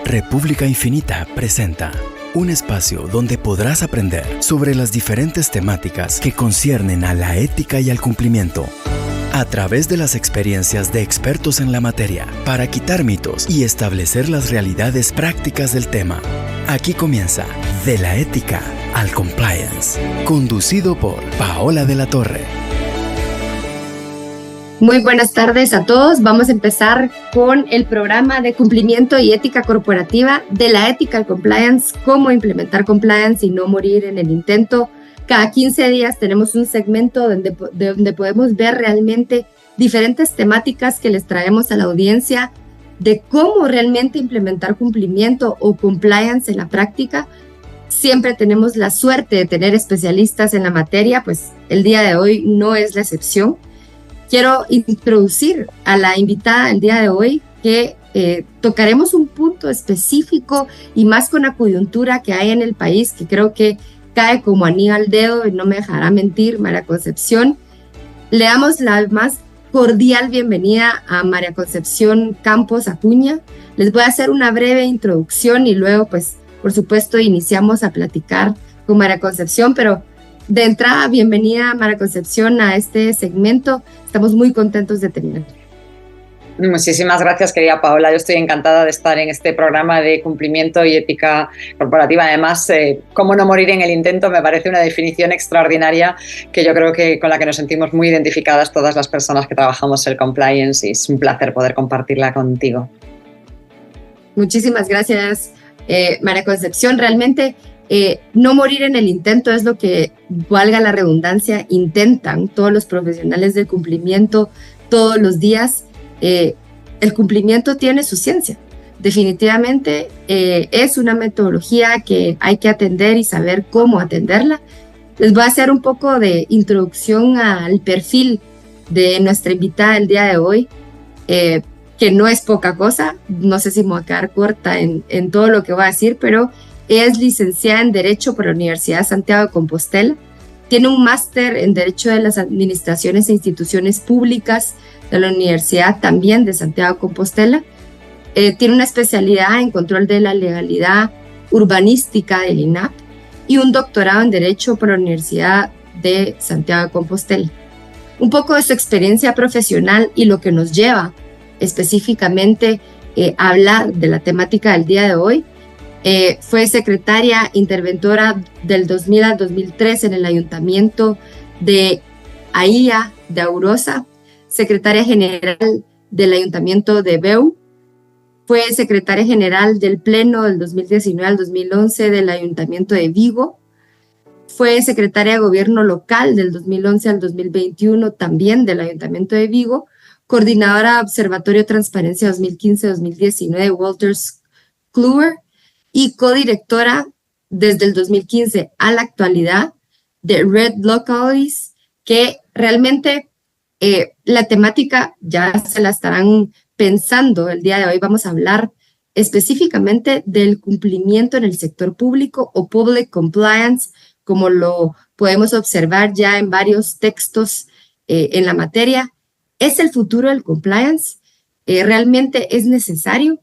República Infinita presenta un espacio donde podrás aprender sobre las diferentes temáticas que conciernen a la ética y al cumplimiento, a través de las experiencias de expertos en la materia, para quitar mitos y establecer las realidades prácticas del tema. Aquí comienza De la Ética al Compliance, conducido por Paola de la Torre. Muy buenas tardes a todos. Vamos a empezar con el programa de cumplimiento y ética corporativa de la ética al compliance, cómo implementar compliance y no morir en el intento. Cada 15 días tenemos un segmento donde podemos ver realmente diferentes temáticas que les traemos a la audiencia de cómo realmente implementar cumplimiento o compliance en la práctica. Siempre tenemos la suerte de tener especialistas en la materia, pues el día de hoy no es la excepción. Quiero introducir a la invitada del día de hoy que tocaremos un punto específico y más con la coyuntura que hay en el país, que creo que cae como anillo al dedo y no me dejará mentir, María Concepción. Le damos la más cordial bienvenida a María Concepción Campos Acuña. Les voy a hacer una breve introducción y luego, pues, por supuesto, iniciamos a platicar con María Concepción, pero de entrada, bienvenida María Concepción a este segmento. Estamos muy contentos de tenerla. Muchísimas gracias, querida Paola. Yo estoy encantada de estar en este programa de cumplimiento y ética corporativa. Además, cómo no morir en el intento me parece una definición extraordinaria que yo creo que con la que nos sentimos muy identificadas todas las personas que trabajamos el compliance y es un placer poder compartirla contigo. Muchísimas gracias, María Concepción. Realmente no morir en el intento es lo que, valga la redundancia, intentan todos los profesionales del cumplimiento todos los días. El cumplimiento tiene su ciencia. Definitivamente es una metodología que hay que atender y saber cómo atenderla. Les voy a hacer un poco de introducción al perfil de nuestra invitada el día de hoy, que no es poca cosa. No sé si me voy a quedar corta en todo lo que voy a decir, pero es licenciada en Derecho por la Universidad de Santiago de Compostela. Tiene un máster en Derecho de las Administraciones e Instituciones Públicas de la Universidad también de Santiago de Compostela. Tiene una especialidad en Control de la Legalidad Urbanística del INAP y un doctorado en Derecho por la Universidad de Santiago de Compostela. Un poco de su experiencia profesional y lo que nos lleva específicamente a hablar de la temática del día de hoy. Fue secretaria interventora del 2000 al 2003 en el Ayuntamiento de Ahía de Aurosa, secretaria general del Ayuntamiento de Beu, fue secretaria general del Pleno del 2019 al 2011 del Ayuntamiento de Vigo, fue secretaria de Gobierno Local del 2011 al 2021 también del Ayuntamiento de Vigo, coordinadora de Observatorio Transparencia 2015-2019 de Wolters Kluwer, y codirectora desde el 2015 a la actualidad de Red Localities, que realmente la temática ya se la estarán pensando. El día de hoy vamos a hablar específicamente del cumplimiento en el sector público o public compliance, como lo podemos observar ya en varios textos en la materia. ¿Es el futuro del compliance? ¿Realmente es necesario?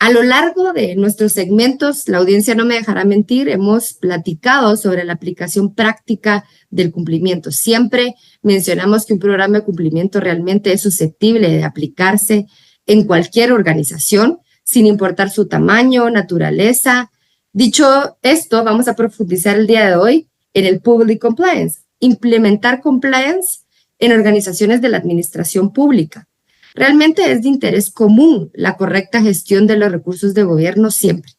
A lo largo de nuestros segmentos, la audiencia no me dejará mentir, hemos platicado sobre la aplicación práctica del cumplimiento. Siempre mencionamos que un programa de cumplimiento realmente es susceptible de aplicarse en cualquier organización, sin importar su tamaño, naturaleza. Dicho esto, vamos a profundizar el día de hoy en el public compliance, implementar compliance en organizaciones de la administración pública. Realmente es de interés común la correcta gestión de los recursos de gobierno siempre,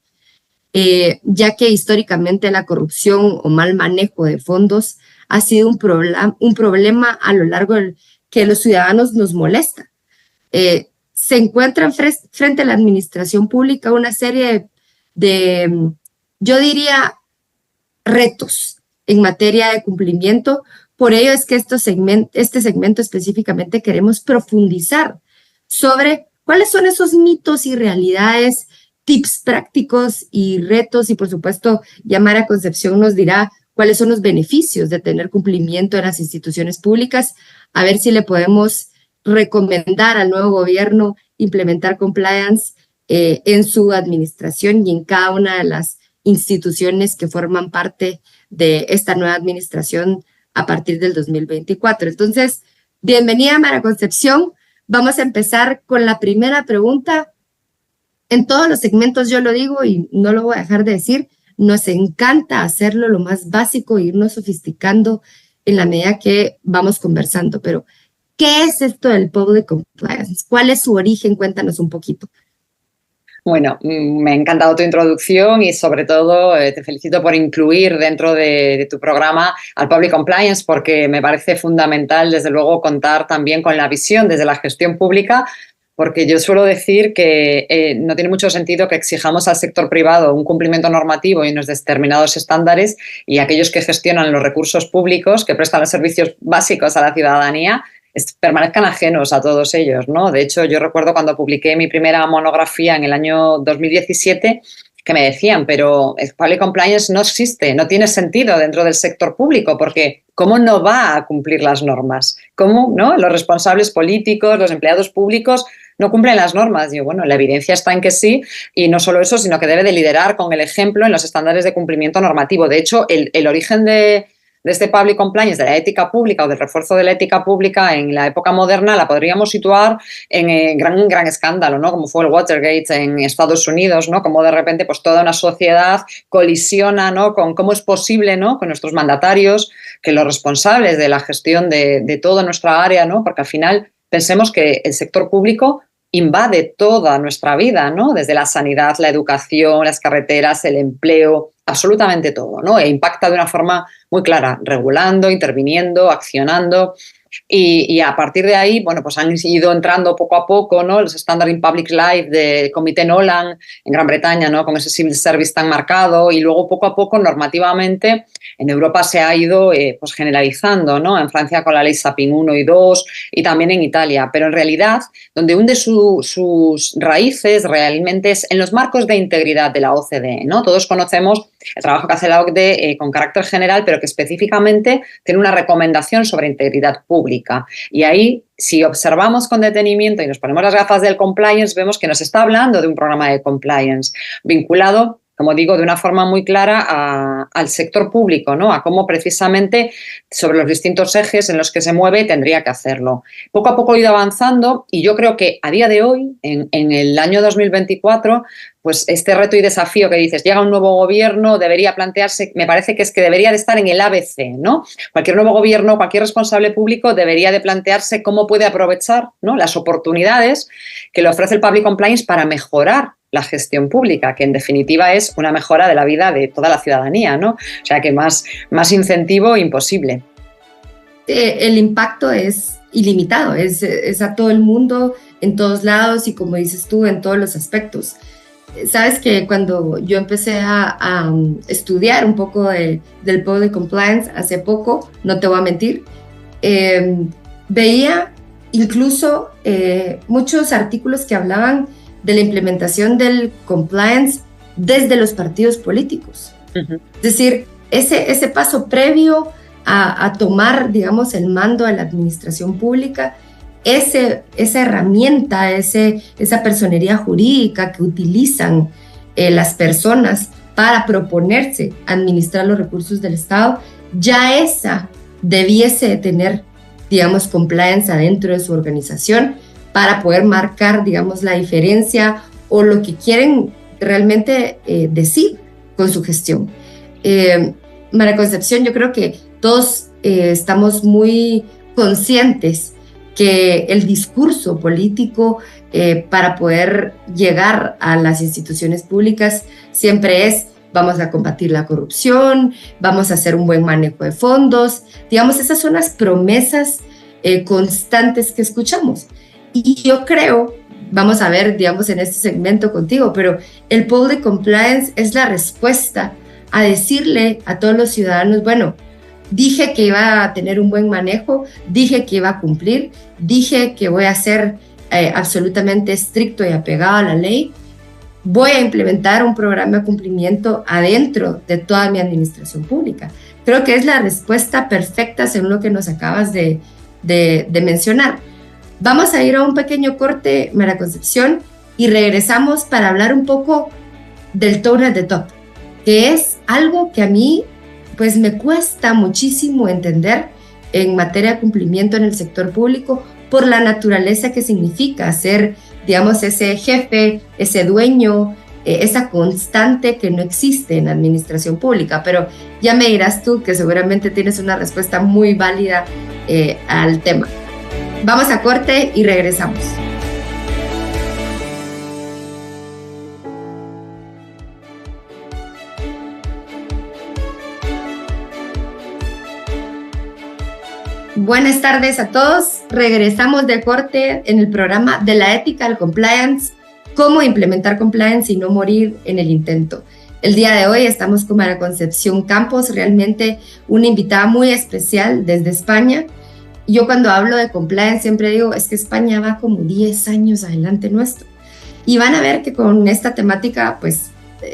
ya que históricamente la corrupción o mal manejo de fondos ha sido un problema a lo largo del que los ciudadanos nos molesta. Se encuentran frente a la administración pública una serie de, yo diría, retos en materia de cumplimiento. Por ello es que este segmento específicamente queremos profundizar sobre cuáles son esos mitos y realidades, tips prácticos y retos, y por supuesto, María Concepción nos dirá cuáles son los beneficios de tener cumplimiento en las instituciones públicas, a ver si le podemos recomendar al nuevo gobierno implementar compliance en su administración y en cada una de las instituciones que forman parte de esta nueva administración a partir del 2024. Entonces, bienvenida, María Concepción. Vamos a empezar con la primera pregunta. En todos los segmentos yo lo digo y no lo voy a dejar de decir, nos encanta hacerlo lo más básico, irnos sofisticando en la medida que vamos conversando. Pero, ¿qué es esto del Public Compliance? ¿Cuál es su origen? Cuéntanos un poquito. Bueno, me ha encantado tu introducción y sobre todo te felicito por incluir dentro de tu programa al Public Compliance, porque me parece fundamental, desde luego, contar también con la visión desde la gestión pública, porque yo suelo decir que no tiene mucho sentido que exijamos al sector privado un cumplimiento normativo y unos determinados estándares y aquellos que gestionan los recursos públicos, que prestan los servicios básicos a la ciudadanía, permanezcan ajenos a todos ellos, ¿no? De hecho, yo recuerdo cuando publiqué mi primera monografía en el año 2017 que me decían, pero el Public Compliance no existe, no tiene sentido dentro del sector público, porque ¿cómo no va a cumplir las normas? ¿Cómo, no? Los responsables políticos, los empleados públicos no cumplen las normas. Y yo, bueno, la evidencia está en que sí, y no solo eso, sino que debe de liderar con el ejemplo en los estándares de cumplimiento normativo. De hecho, el origen de este public compliance, de la ética pública o del refuerzo de la ética pública en la época moderna, la podríamos situar en un gran escándalo, ¿no? Como fue el Watergate en Estados Unidos, ¿no? Como de repente pues toda una sociedad colisiona, ¿no? Con cómo es posible, ¿no? Con nuestros mandatarios, que los responsables de la gestión de toda nuestra área, ¿no? Porque al final pensemos que el sector público invade toda nuestra vida, ¿no? Desde la sanidad, la educación, las carreteras, el empleo, absolutamente todo, ¿no? E impacta de una forma muy clara, regulando, interviniendo, accionando. Y a partir de ahí, bueno, pues han ido entrando poco a poco, ¿no? Los Standard in Public Life del Comité Nolan en Gran Bretaña, ¿no? Con ese civil service tan marcado, y luego poco a poco normativamente en Europa se ha ido pues generalizando, ¿no? En Francia con la ley Sapin 1 y 2 y también en Italia, pero en realidad donde hunde sus raíces realmente es en los marcos de integridad de la OCDE, ¿no? Todos conocemos el trabajo que hace la OCDE con carácter general, pero que específicamente tiene una recomendación sobre integridad pública. Y ahí, si observamos con detenimiento y nos ponemos las gafas del compliance, vemos que nos está hablando de un programa de compliance vinculado, como digo, de una forma muy clara al sector público, ¿no? A cómo precisamente sobre los distintos ejes en los que se mueve tendría que hacerlo. Poco a poco ha ido avanzando y yo creo que a día de hoy, en el año 2024, pues este reto y desafío que dices, llega un nuevo gobierno, debería plantearse, me parece que es que debería de estar en el ABC, ¿no? Cualquier nuevo gobierno, cualquier responsable público debería de plantearse cómo puede aprovechar, ¿no? Las oportunidades que le ofrece el Public Compliance para mejorar la gestión pública, que en definitiva es una mejora de la vida de toda la ciudadanía, ¿no? O sea que más incentivo imposible. El impacto es ilimitado, es a todo el mundo, en todos lados y, como dices tú, en todos los aspectos. Sabes que cuando yo empecé a estudiar un poco del Public Compliance hace poco, no te voy a mentir, veía incluso muchos artículos que hablaban de la implementación del compliance desde los partidos políticos. Uh-huh. Es decir, ese paso previo a tomar, digamos, el mando de la administración pública, esa herramienta, esa personería jurídica que utilizan las personas para proponerse administrar los recursos del Estado, ya esa debiese tener, digamos, compliance adentro de su organización para poder marcar, digamos, la diferencia o lo que quieren realmente decir con su gestión. María Concepción, yo creo que todos estamos muy conscientes que el discurso político para poder llegar a las instituciones públicas siempre es: vamos a combatir la corrupción, vamos a hacer un buen manejo de fondos. Digamos, esas son las promesas constantes que escuchamos. Y yo creo, vamos a ver, digamos, en este segmento contigo, pero el Public Compliance es la respuesta a decirle a todos los ciudadanos, bueno, dije que iba a tener un buen manejo, dije que iba a cumplir, dije que voy a ser absolutamente estricto y apegado a la ley, voy a implementar un programa de cumplimiento adentro de toda mi administración pública. Creo que es la respuesta perfecta según lo que nos acabas de mencionar. Vamos a ir a un pequeño corte, María Concepción, y regresamos para hablar un poco del tone at the top, que es algo que a mí pues me cuesta muchísimo entender en materia de cumplimiento en el sector público por la naturaleza que significa ser, digamos, ese jefe, ese dueño, esa constante que no existe en la administración pública. Pero ya me dirás tú que seguramente tienes una respuesta muy válida al tema. Vamos a corte y regresamos. Buenas tardes a todos. Regresamos de corte en el programa de la ética al compliance, cómo implementar compliance y no morir en el intento. El día de hoy estamos con María Concepción Campos, realmente una invitada muy especial desde España. Yo cuando hablo de compliance siempre digo, es que España va como 10 años adelante nuestro. Y van a ver que con esta temática, pues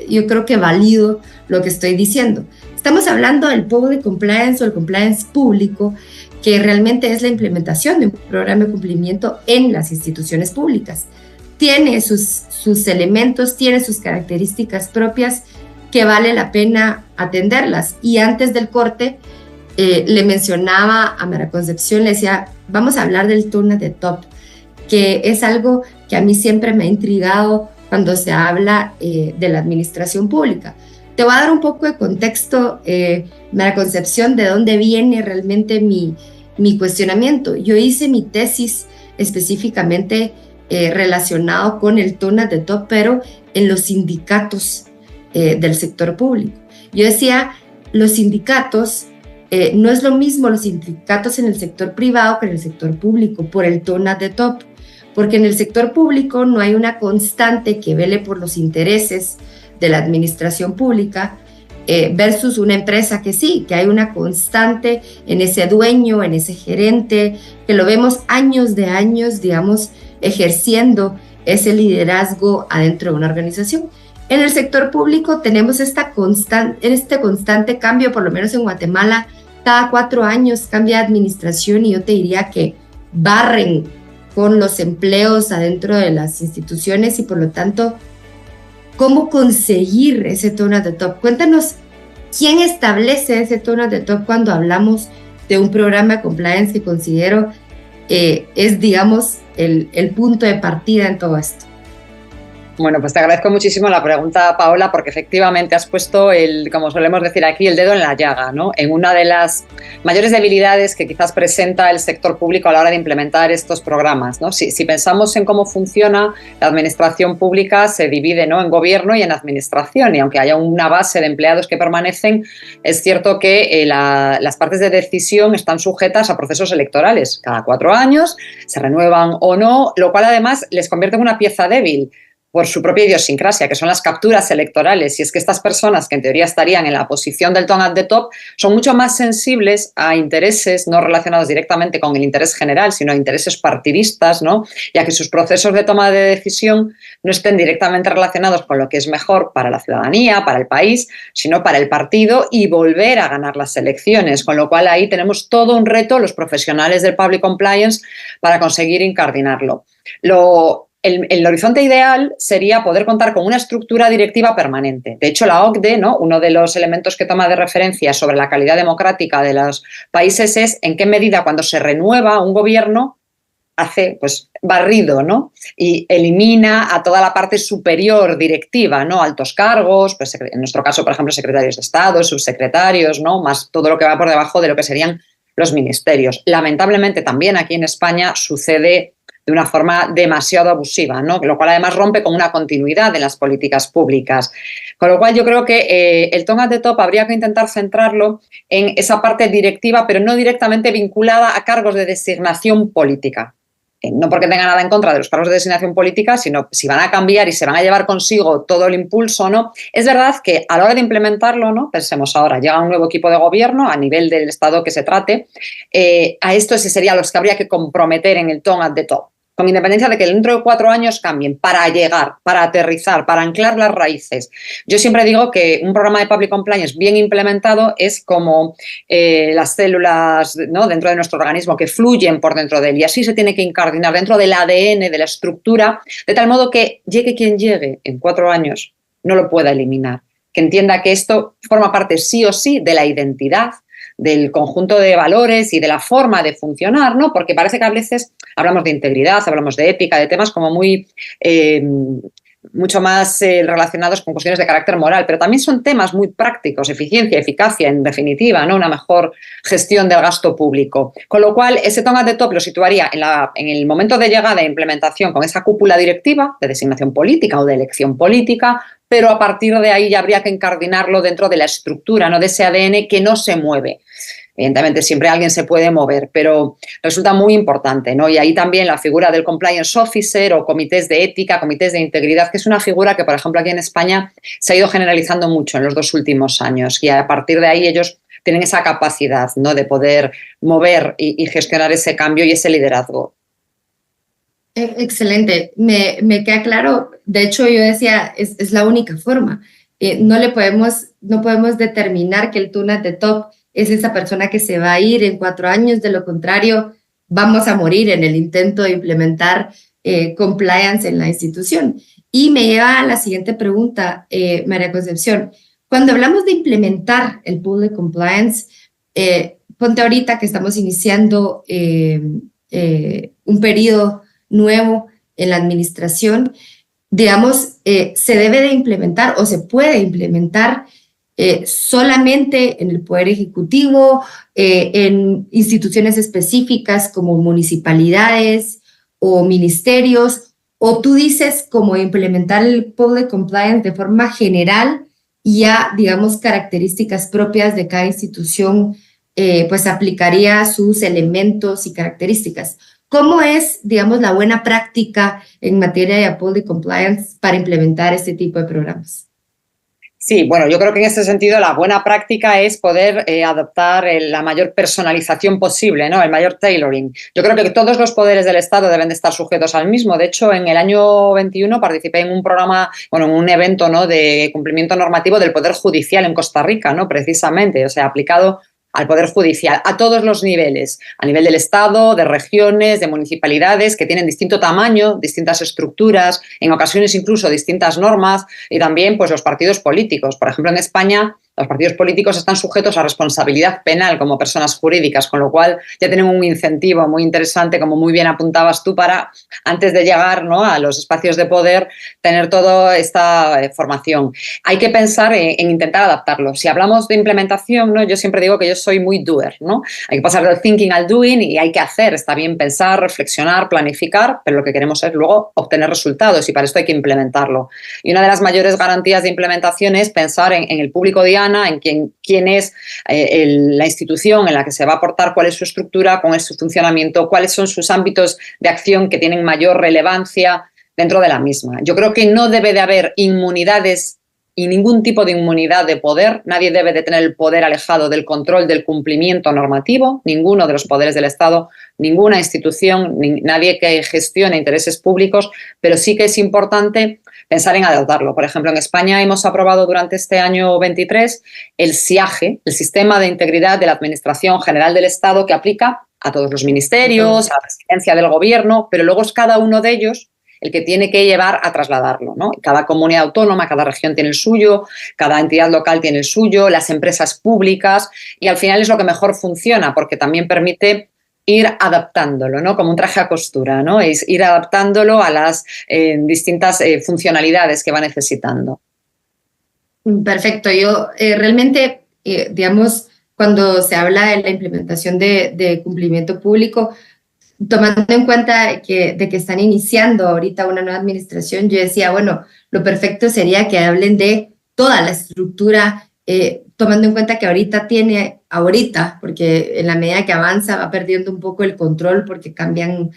yo creo que valido lo que estoy diciendo. Estamos hablando del public compliance o el compliance público, que realmente es la implementación de un programa de cumplimiento en las instituciones públicas. Tiene sus elementos, tiene sus características propias que vale la pena atenderlas. Y antes del corte, le mencionaba a María Concepción, le decía, vamos a hablar del tone at the top, que es algo que a mí siempre me ha intrigado cuando se habla de la administración pública. Te voy a dar un poco de contexto, María Concepción, de dónde viene realmente mi cuestionamiento. Yo hice mi tesis específicamente relacionado con el tone at the top, pero en los sindicatos del sector público. Yo decía, los sindicatos, no es lo mismo los sindicatos en el sector privado que en el sector público, por el tone at the top, porque en el sector público no hay una constante que vele por los intereses de la administración pública, versus una empresa que sí, que hay una constante en ese dueño, en ese gerente, que lo vemos años de años, digamos, ejerciendo ese liderazgo adentro de una organización. En el sector público tenemos este constante cambio, por lo menos en Guatemala, cada 4 años cambia de administración y yo te diría que barren con los empleos adentro de las instituciones y por lo tanto, ¿cómo conseguir ese tone at the top? Cuéntanos, ¿quién establece ese tone at the top cuando hablamos de un programa de compliance que considero es, digamos, el punto de partida en todo esto? Bueno, pues te agradezco muchísimo la pregunta, Paola, porque efectivamente has puesto, como solemos decir aquí, el dedo en la llaga, ¿no? En una de las mayores debilidades que quizás presenta el sector público a la hora de implementar estos programas, ¿no? Si pensamos en cómo funciona la administración pública, se divide, ¿no?, en gobierno y en administración, y aunque haya una base de empleados que permanecen, es cierto que las partes de decisión están sujetas a procesos electorales. Cada 4 años se renuevan o no, lo cual además les convierte en una pieza débil por su propia idiosincrasia, que son las capturas electorales. Y es que estas personas, que en teoría estarían en la posición del tone at the top, son mucho más sensibles a intereses no relacionados directamente con el interés general, sino a intereses partidistas, ¿no? Y a que sus procesos de toma de decisión no estén directamente relacionados con lo que es mejor para la ciudadanía, para el país, sino para el partido y volver a ganar las elecciones. Con lo cual ahí tenemos todo un reto, los profesionales del public compliance, para conseguir incardinarlo. El horizonte ideal sería poder contar con una estructura directiva permanente. De hecho, la OCDE, ¿no?, uno de los elementos que toma de referencia sobre la calidad democrática de los países es en qué medida cuando se renueva un gobierno hace, pues, barrido, ¿no?, y elimina a toda la parte superior directiva, ¿no?, altos cargos, pues en nuestro caso, por ejemplo, secretarios de Estado, subsecretarios, ¿no?, más todo lo que va por debajo de lo que serían los ministerios. Lamentablemente también aquí en España sucede de una forma demasiado abusiva, ¿no?, lo cual además rompe con una continuidad en las políticas públicas. Con lo cual yo creo que el tone at the top habría que intentar centrarlo en esa parte directiva, pero no directamente vinculada a cargos de designación política. No porque tenga nada en contra de los cargos de designación política, sino si van a cambiar y se van a llevar consigo todo el impulso, ¿no? Es verdad que a la hora de implementarlo, ¿no?, pensemos ahora, llega un nuevo equipo de gobierno a nivel del Estado que se trate, a esto sí serían los que habría que comprometer en el tone at the top. con independencia de que dentro de 4 años cambien, para llegar, para aterrizar, para anclar las raíces. Yo siempre digo que un programa de Public Compliance bien implementado es como las células, ¿no?, dentro de nuestro organismo que fluyen por dentro de él, y así se tiene que incardinar dentro del ADN, de la estructura, de tal modo que llegue quien llegue en 4 años, no lo pueda eliminar, que entienda que esto forma parte sí o sí de la identidad, del conjunto de valores y de la forma de funcionar, ¿no? Porque parece que a veces hablamos de integridad, hablamos de ética, de temas como muy mucho más relacionados con cuestiones de carácter moral, pero también son temas muy prácticos, eficiencia, eficacia, en definitiva, ¿no?, una mejor gestión del gasto público. Con lo cual, ese Top at the Top lo situaría en el momento de llegada e implementación con esa cúpula directiva de designación política o de elección política, pero a partir de ahí ya habría que incardinarlo dentro de la estructura, ¿no?, de ese ADN que no se mueve. Evidentemente siempre alguien se puede mover, pero resulta muy importante, ¿no? Y ahí también la figura del compliance officer o comités de ética, comités de integridad, que es una figura que, por ejemplo, aquí en España se ha ido generalizando mucho en los 2 últimos años, y a partir de ahí ellos tienen esa capacidad, ¿no?, de poder mover y gestionar ese cambio y ese liderazgo. Excelente, me queda claro. De hecho, yo decía, es la única forma. No podemos determinar que el Top at the Top es esa persona que se va a ir en 4 años. De lo contrario, vamos a morir en el intento de implementar compliance en la institución. Y me lleva a la siguiente pregunta, María Concepción. Cuando hablamos de implementar el Public Compliance, ponte ahorita que estamos iniciando un periodo nuevo en la administración, digamos, se debe de implementar o se puede implementar solamente en el Poder Ejecutivo, en instituciones específicas como municipalidades o ministerios, o tú dices como implementar el Public Compliance de forma general y ya, digamos, características propias de cada institución, pues aplicaría sus elementos y características. ¿Cómo es, digamos, la buena práctica en materia de Public Compliance para implementar este tipo de programas? Sí, bueno, yo creo que en este sentido la buena práctica es poder adoptar la mayor personalización posible, ¿no?, el mayor tailoring. Yo creo que todos los poderes del Estado deben de estar sujetos al mismo. De hecho, en el año 21 participé en un programa, bueno, en un evento, ¿no?, de cumplimiento normativo del Poder Judicial en Costa Rica, ¿no?, precisamente, o sea, aplicado al Poder Judicial, a todos los niveles, a nivel del Estado, de regiones, de municipalidades, que tienen distinto tamaño, distintas estructuras, en ocasiones incluso distintas normas, y también pues los partidos políticos. Por ejemplo, en España los partidos políticos están sujetos a responsabilidad penal como personas jurídicas, con lo cual ya tienen un incentivo muy interesante, como muy bien apuntabas tú, para, antes de llegar, ¿no?, a los espacios de poder, tener toda esta formación. Hay que pensar en intentar adaptarlo. Si hablamos de implementación, ¿no?, yo siempre digo que yo soy muy doer, ¿no? Hay que pasar del thinking al doing y hay que hacer. Está bien pensar, reflexionar, planificar, pero lo que queremos es luego obtener resultados y para esto hay que implementarlo. Y una de las mayores garantías de implementación es pensar en el público diana, en quién es la institución en la que se va a aportar, cuál es su estructura, cuál es su funcionamiento, cuáles son sus ámbitos de acción que tienen mayor relevancia dentro de la misma. Yo creo que no debe de haber inmunidades y ningún tipo de inmunidad de poder. Nadie debe de tener el poder alejado del control del cumplimiento normativo, ninguno de los poderes del Estado, ninguna institución, nadie que gestione intereses públicos, pero sí que es importante pensar en adoptarlo. Por ejemplo, en España hemos aprobado durante este año 23 el SIAGE, el Sistema de Integridad de la Administración General del Estado, que aplica a todos los ministerios, a la presidencia del gobierno, pero luego es cada uno de ellos el que tiene que llevar a trasladarlo, ¿no? Cada comunidad autónoma, cada región tiene el suyo, cada entidad local tiene el suyo, las empresas públicas, y al final es lo que mejor funciona porque también permite ir adaptándolo, ¿no?, como un traje a costura, ¿no?, es ir adaptándolo a las distintas funcionalidades que va necesitando. Perfecto. Yo realmente, digamos, cuando se habla de la implementación de cumplimiento público, tomando en cuenta de que están iniciando ahorita una nueva administración, yo decía, bueno, lo perfecto sería que hablen de toda la estructura, tomando en cuenta que ahorita, porque en la medida que avanza va perdiendo un poco el control porque cambian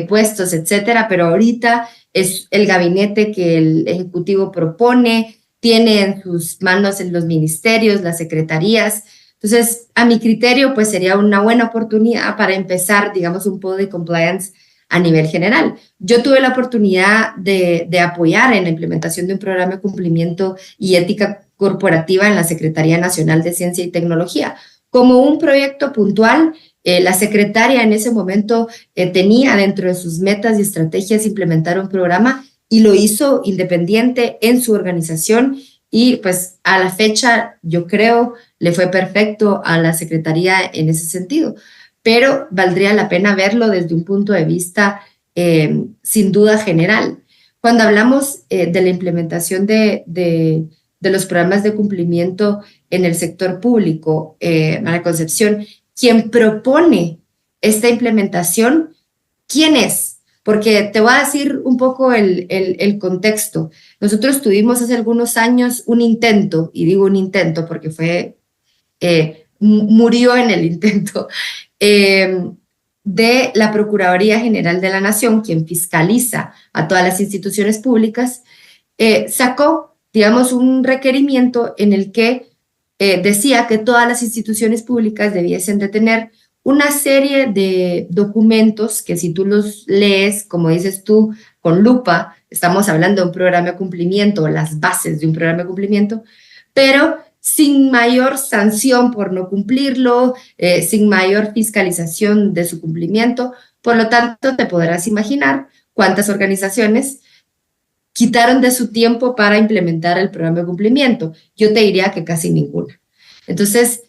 puestos, etcétera, pero ahorita es el gabinete que el Ejecutivo propone, tiene en sus manos en los ministerios, las secretarías. Entonces, a mi criterio, pues sería una buena oportunidad para empezar, digamos, un poco de compliance a nivel general. Yo tuve la oportunidad de apoyar en la implementación de un programa de cumplimiento y ética corporativa en la Secretaría Nacional de Ciencia y Tecnología. Como un proyecto puntual, la secretaria en ese momento tenía dentro de sus metas y estrategias implementar un programa y lo hizo independiente en su organización y pues a la fecha yo creo le fue perfecto a la secretaría en ese sentido, pero valdría la pena verlo desde un punto de vista sin duda general. Cuando hablamos de la implementación de los programas de cumplimiento en el sector público, María Concepción, quien propone esta implementación, ¿quién es? Porque te voy a decir un poco el contexto. Nosotros tuvimos hace algunos años un intento, y digo un intento porque murió en el intento, de la Procuraduría General de la Nación, quien fiscaliza a todas las instituciones públicas, sacó, digamos, un requerimiento en el que decía que todas las instituciones públicas debiesen de tener una serie de documentos que si tú los lees, como dices tú, con lupa, estamos hablando de un programa de cumplimiento, las bases de un programa de cumplimiento, pero sin mayor sanción por no cumplirlo, sin mayor fiscalización de su cumplimiento. Por lo tanto, te podrás imaginar cuántas organizaciones quitaron de su tiempo para implementar el programa de cumplimiento. Yo te diría que casi ninguna. Entonces,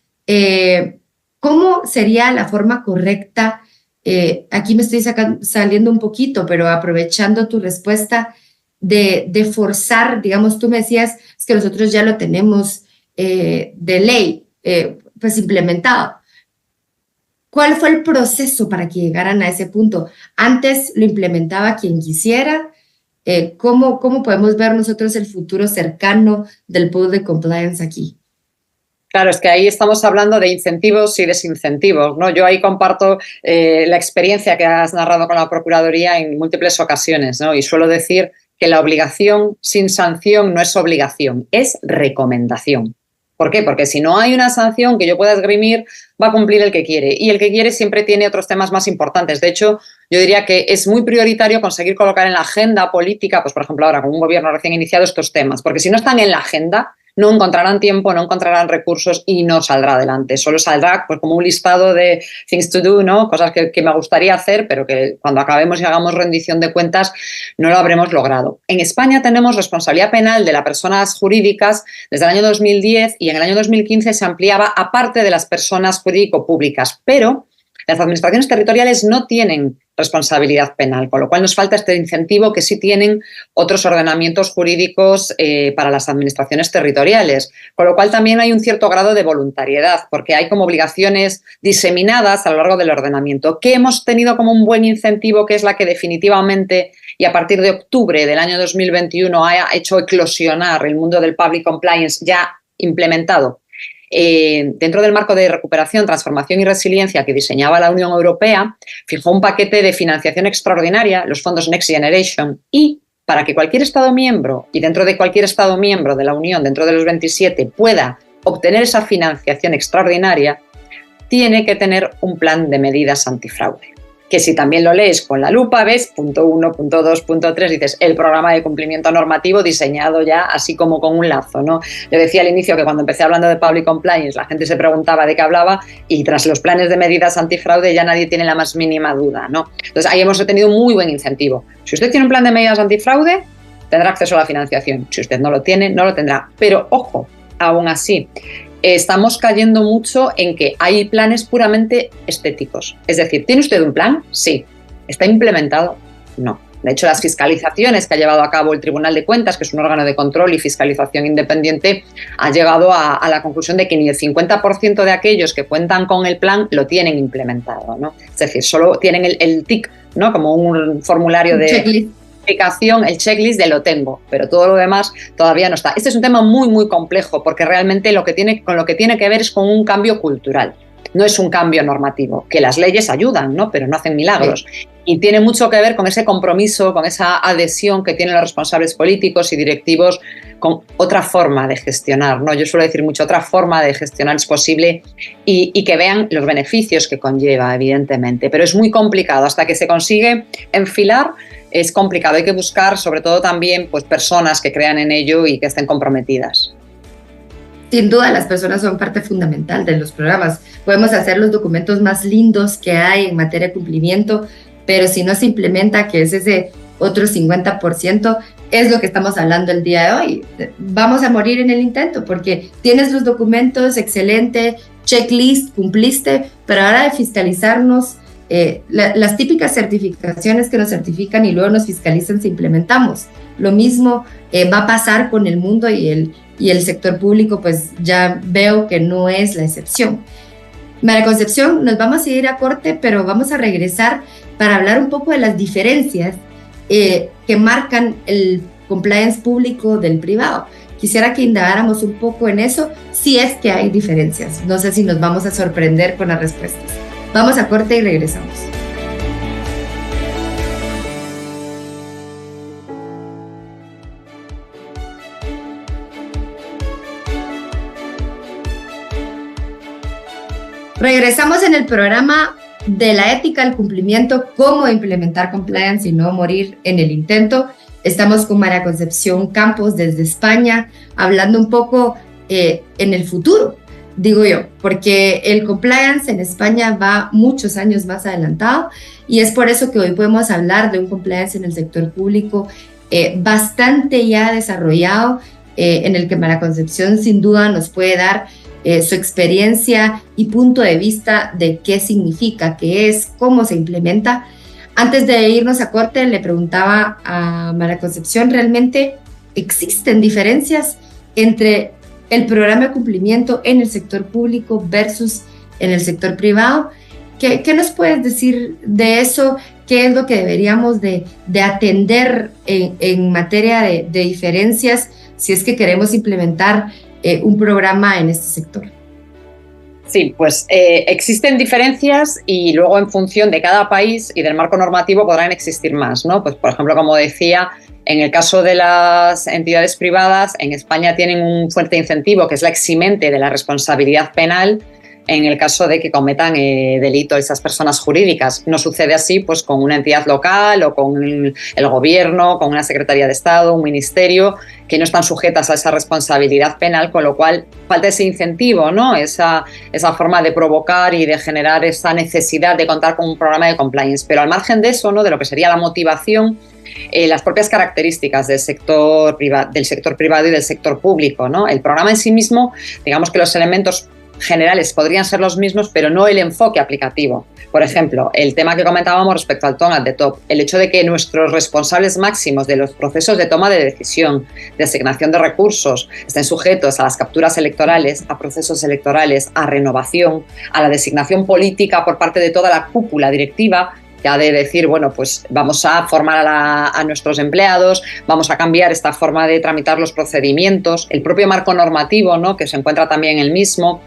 ¿cómo sería la forma correcta? Aquí me estoy saliendo un poquito, pero aprovechando tu respuesta de forzar, digamos, tú me decías es que nosotros ya lo tenemos de ley, pues implementado. ¿Cuál fue el proceso para que llegaran a ese punto? Antes lo implementaba quien quisiera. ¿Cómo podemos ver nosotros el futuro cercano del pool de compliance aquí? Claro, es que ahí estamos hablando de incentivos y desincentivos, ¿no? Yo ahí comparto la experiencia que has narrado con la Procuraduría en múltiples ocasiones, ¿no? Y suelo decir que la obligación sin sanción no es obligación, es recomendación. ¿Por qué? Porque si no hay una sanción que yo pueda esgrimir, va a cumplir el que quiere. Y el que quiere siempre tiene otros temas más importantes. De hecho, yo diría que es muy prioritario conseguir colocar en la agenda política, pues por ejemplo ahora con un gobierno recién iniciado, estos temas. Porque si no están en la agenda, no encontrarán tiempo, no encontrarán recursos y no saldrá adelante. Solo saldrá pues, como un listado de things to do, ¿no? Cosas que me gustaría hacer, pero que cuando acabemos y hagamos rendición de cuentas no lo habremos logrado. En España tenemos responsabilidad penal de las personas jurídicas desde el año 2010 y en el año 2015 se ampliaba a parte de las personas jurídico-públicas, pero las administraciones territoriales no tienen responsabilidad penal, con lo cual nos falta este incentivo que sí tienen otros ordenamientos jurídicos para las administraciones territoriales, con lo cual también hay un cierto grado de voluntariedad, porque hay como obligaciones diseminadas a lo largo del ordenamiento, que hemos tenido como un buen incentivo, que es la que definitivamente y a partir de octubre del año 2021 ha hecho eclosionar el mundo del public compliance ya implementado. Dentro del marco de recuperación, transformación y resiliencia que diseñaba la Unión Europea, fijó un paquete de financiación extraordinaria, los fondos Next Generation, y para que cualquier Estado miembro, y dentro de cualquier Estado miembro de la Unión, dentro de los 27, pueda obtener esa financiación extraordinaria, tiene que tener un plan de medidas antifraude. Que si también lo lees con la lupa, ves punto 1, punto 2, punto 3, dices el programa de cumplimiento normativo diseñado ya así como con un lazo, ¿no? Yo decía al inicio que cuando empecé hablando de public compliance la gente se preguntaba de qué hablaba y tras los planes de medidas antifraude ya nadie tiene la más mínima duda, ¿no? Entonces ahí hemos tenido un muy buen incentivo. Si usted tiene un plan de medidas antifraude, tendrá acceso a la financiación. Si usted no lo tiene, no lo tendrá. Pero ojo, aún así, estamos cayendo mucho en que hay planes puramente estéticos. Es decir, ¿tiene usted un plan? Sí. ¿Está implementado? No. De hecho, las fiscalizaciones que ha llevado a cabo el Tribunal de Cuentas, que es un órgano de control y fiscalización independiente, ha llegado a la conclusión de que ni el 50% de aquellos que cuentan con el plan lo tienen implementado, ¿no? Es decir, solo tienen el TIC, ¿no? Como un formulario de checklist. El checklist de lo tengo, pero todo lo demás todavía no está. Este es un tema muy, muy complejo porque realmente con lo que tiene que ver es con un cambio cultural. no es un cambio normativo, que las leyes ayudan, ¿no? Pero no hacen milagros. Sí. Y tiene mucho que ver con ese compromiso, con esa adhesión que tienen los responsables políticos y directivos con otra forma de gestionar, ¿no? Yo suelo decir mucho, otra forma de gestionar es posible y que vean los beneficios que conlleva, evidentemente. Pero es muy complicado, hasta que se consigue enfilar, es complicado. Hay que buscar, sobre todo también, pues, personas que crean en ello y que estén comprometidas. Sin duda, las personas son parte fundamental de los programas. Podemos hacer los documentos más lindos que hay en materia de cumplimiento, pero si no se implementa, que es ese otro 50%, es lo que estamos hablando el día de hoy. Vamos a morir en el intento porque tienes los documentos, excelente, checklist, cumpliste, pero ahora de fiscalizarnos, las típicas certificaciones que nos certifican y luego nos fiscalizan si implementamos. Lo mismo va a pasar con el mundo y el sector público, pues ya veo que no es la excepción. María Concepción, nos vamos a ir a corte, pero vamos a regresar para hablar un poco de las diferencias que marcan el compliance público del privado. Quisiera que indagáramos un poco en eso, si es que hay diferencias. No sé si nos vamos a sorprender con las respuestas. Vamos a corte y regresamos. Regresamos en el programa de la ética al cumplimiento, cómo implementar compliance y no morir en el intento. Estamos con María Concepción Campos desde España, hablando un poco en el futuro, digo yo, porque el compliance en España va muchos años más adelantado y es por eso que hoy podemos hablar de un compliance en el sector público bastante ya desarrollado, en el que María Concepción sin duda nos puede dar su experiencia y punto de vista de qué significa, qué es, cómo se implementa. Antes de irnos a corte, le preguntaba a María Concepción, ¿realmente existen diferencias entre el programa de cumplimiento en el sector público versus en el sector privado? ¿Qué nos puedes decir de eso? ¿Qué es lo que deberíamos de atender en materia de diferencias si es que queremos implementar un programa en este sector? Sí, pues existen diferencias y luego en función de cada país y del marco normativo podrán existir más, ¿no? Pues por ejemplo, como decía, en el caso de las entidades privadas, en España tienen un fuerte incentivo que es la eximente de la responsabilidad penal en el caso de que cometan delito esas personas jurídicas. No sucede así pues con una entidad local o con el gobierno, con una Secretaría de Estado, un ministerio, que no están sujetas a esa responsabilidad penal, con lo cual falta ese incentivo, ¿no? Esa forma de provocar y de generar esa necesidad de contar con un programa de compliance. Pero al margen de eso, ¿no? De lo que sería la motivación, las propias características del sector privado y del sector público, ¿no? El programa en sí mismo, digamos que los elementos generales podrían ser los mismos, pero no el enfoque aplicativo. Por ejemplo, el tema que comentábamos respecto al Tone at the Top, el hecho de que nuestros responsables máximos de los procesos de toma de decisión, de asignación de recursos, estén sujetos a las capturas electorales, a procesos electorales, a renovación, a la designación política por parte de toda la cúpula directiva, ya de decir, bueno, pues vamos a formar a nuestros empleados, vamos a cambiar esta forma de tramitar los procedimientos, el propio marco normativo, ¿no? Que se encuentra también el mismo,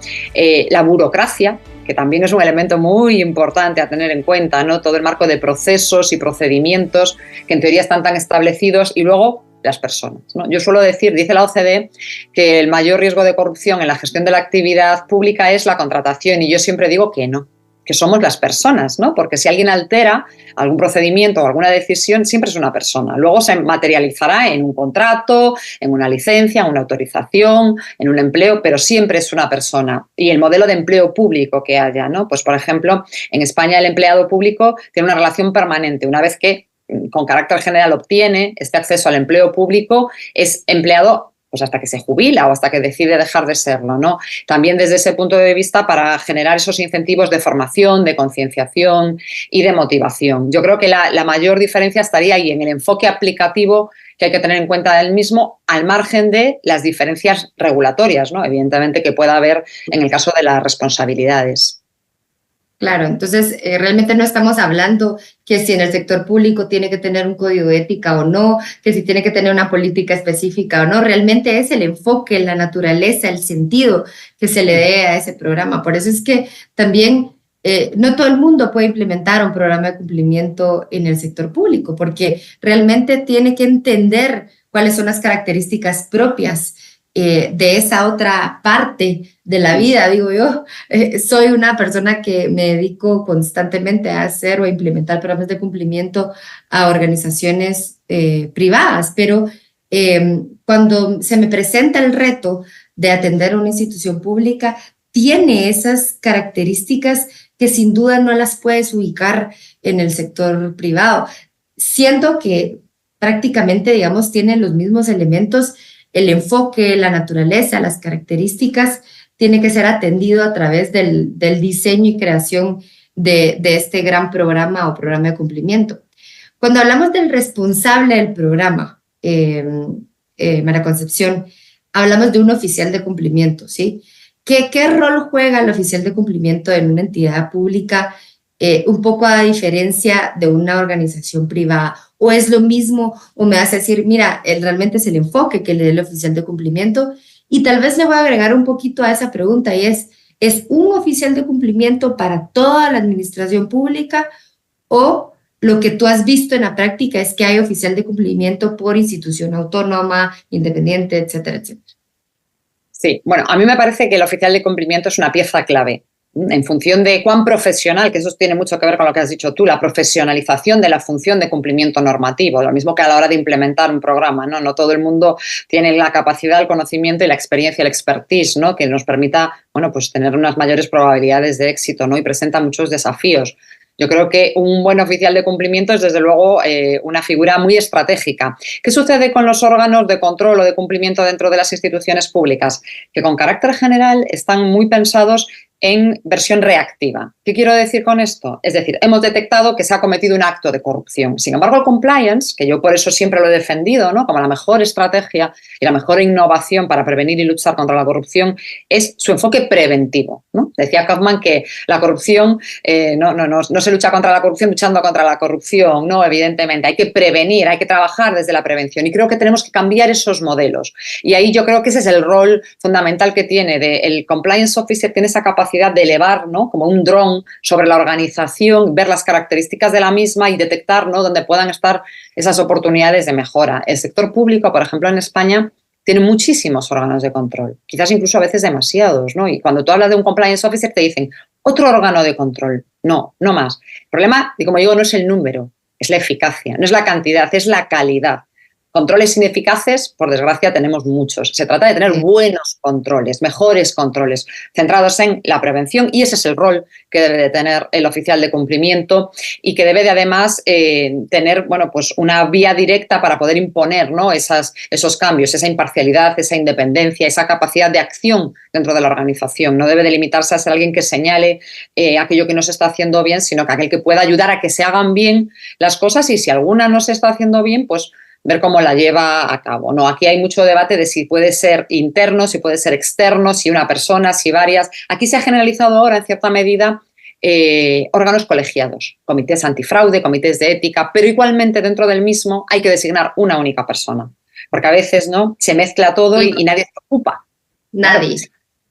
la burocracia, que también es un elemento muy importante a tener en cuenta, ¿no? Todo el marco de procesos y procedimientos que en teoría están tan establecidos, y luego las personas, ¿no? Yo suelo decir, dice la OCDE, que el mayor riesgo de corrupción en la gestión de la actividad pública es la contratación, y yo siempre digo que no, que somos las personas, ¿no? Porque si alguien altera algún procedimiento o alguna decisión, siempre es una persona. Luego se materializará en un contrato, en una licencia, en una autorización, en un empleo, pero siempre es una persona. Y el modelo de empleo público que haya, ¿no? Pues, por ejemplo, en España el empleado público tiene una relación permanente. Una vez que, con carácter general, obtiene este acceso al empleo público, es empleado pues hasta que se jubila o hasta que decide dejar de serlo, ¿no? También desde ese punto de vista para generar esos incentivos de formación, de concienciación y de motivación. Yo creo que la mayor diferencia estaría ahí en el enfoque aplicativo que hay que tener en cuenta del mismo, al margen de las diferencias regulatorias, ¿no? Evidentemente que pueda haber en el caso de las responsabilidades. Claro, entonces realmente no estamos hablando que si en el sector público tiene que tener un código de ética o no, que si tiene que tener una política específica o no, realmente es el enfoque, la naturaleza, el sentido que se le dé a ese programa. Por eso es que también no todo el mundo puede implementar un programa de cumplimiento en el sector público, porque realmente tiene que entender cuáles son las características propias de esa otra parte de la vida. Digo yo, soy una persona que me dedico constantemente a hacer o a implementar programas de cumplimiento a organizaciones privadas, pero cuando se me presenta el reto de atender a una institución pública, tiene esas características que sin duda no las puedes ubicar en el sector privado. Siento que prácticamente, digamos, tienen los mismos elementos. El enfoque, la naturaleza, las características, tiene que ser atendido a través del diseño y creación de este gran programa o programa de cumplimiento. Cuando hablamos del responsable del programa, María Concepción, hablamos de un oficial de cumplimiento, ¿sí? ¿Qué rol juega el oficial de cumplimiento en una entidad pública, un poco a diferencia de una organización privada? ¿O es lo mismo? ¿O me vas a decir, mira, realmente es el enfoque que le dé el oficial de cumplimiento? Y tal vez le voy a agregar un poquito a esa pregunta y ¿es un oficial de cumplimiento para toda la administración pública o lo que tú has visto en la práctica es que hay oficial de cumplimiento por institución autónoma, independiente, etcétera, etcétera? Sí, bueno, a mí me parece que el oficial de cumplimiento es una pieza clave en función de cuán profesional, que eso tiene mucho que ver con lo que has dicho tú, la profesionalización de la función de cumplimiento normativo, lo mismo que a la hora de implementar un programa, ¿no? No todo el mundo tiene la capacidad, el conocimiento y la experiencia, el expertise, ¿no? Que nos permita, bueno, pues tener unas mayores probabilidades de éxito, ¿no? Y presenta muchos desafíos. Yo creo que un buen oficial de cumplimiento es, desde luego, una figura muy estratégica. ¿Qué sucede con los órganos de control o de cumplimiento dentro de las instituciones públicas? Que con carácter general están muy pensados en versión reactiva. ¿Qué quiero decir con esto? Es decir, hemos detectado que se ha cometido un acto de corrupción. Sin embargo, el compliance, que yo por eso siempre lo he defendido, ¿no?, como la mejor estrategia y la mejor innovación para prevenir y luchar contra la corrupción, es su enfoque preventivo, ¿no? Decía Kaufman que la corrupción, no se lucha contra la corrupción luchando contra la corrupción, no, evidentemente. Hay que prevenir, hay que trabajar desde la prevención y creo que tenemos que cambiar esos modelos. Y ahí yo creo que ese es el rol fundamental que tiene el compliance officer, tiene esa capacidad de elevar, ¿no?, como un dron sobre la organización, ver las características de la misma y detectar, ¿no?, dónde puedan estar esas oportunidades de mejora. El sector público, por ejemplo, en España, tiene muchísimos órganos de control, quizás incluso a veces demasiados, ¿no? Y cuando tú hablas de un compliance officer te dicen otro órgano de control. No, no más. El problema, y como digo, no es el número, es la eficacia, no es la cantidad, es la calidad. Controles ineficaces, por desgracia, tenemos muchos. Se trata de tener buenos controles, mejores controles, centrados en la prevención, y ese es el rol que debe de tener el oficial de cumplimiento y que debe de además tener, bueno, pues una vía directa para poder imponer, ¿no?, esos cambios, esa imparcialidad, esa independencia, esa capacidad de acción dentro de la organización. No debe de limitarse a ser alguien que señale aquello que no se está haciendo bien, sino que aquel que pueda ayudar a que se hagan bien las cosas, y si alguna no se está haciendo bien, pues ver cómo la lleva a cabo, ¿no? Aquí hay mucho debate de si puede ser interno, si puede ser externo, si una persona, si varias. Aquí se ha generalizado ahora, en cierta medida, órganos colegiados, comités antifraude, comités de ética, pero igualmente dentro del mismo hay que designar una única persona, porque a veces, ¿no?, se mezcla todo y nadie se ocupa. Nadie.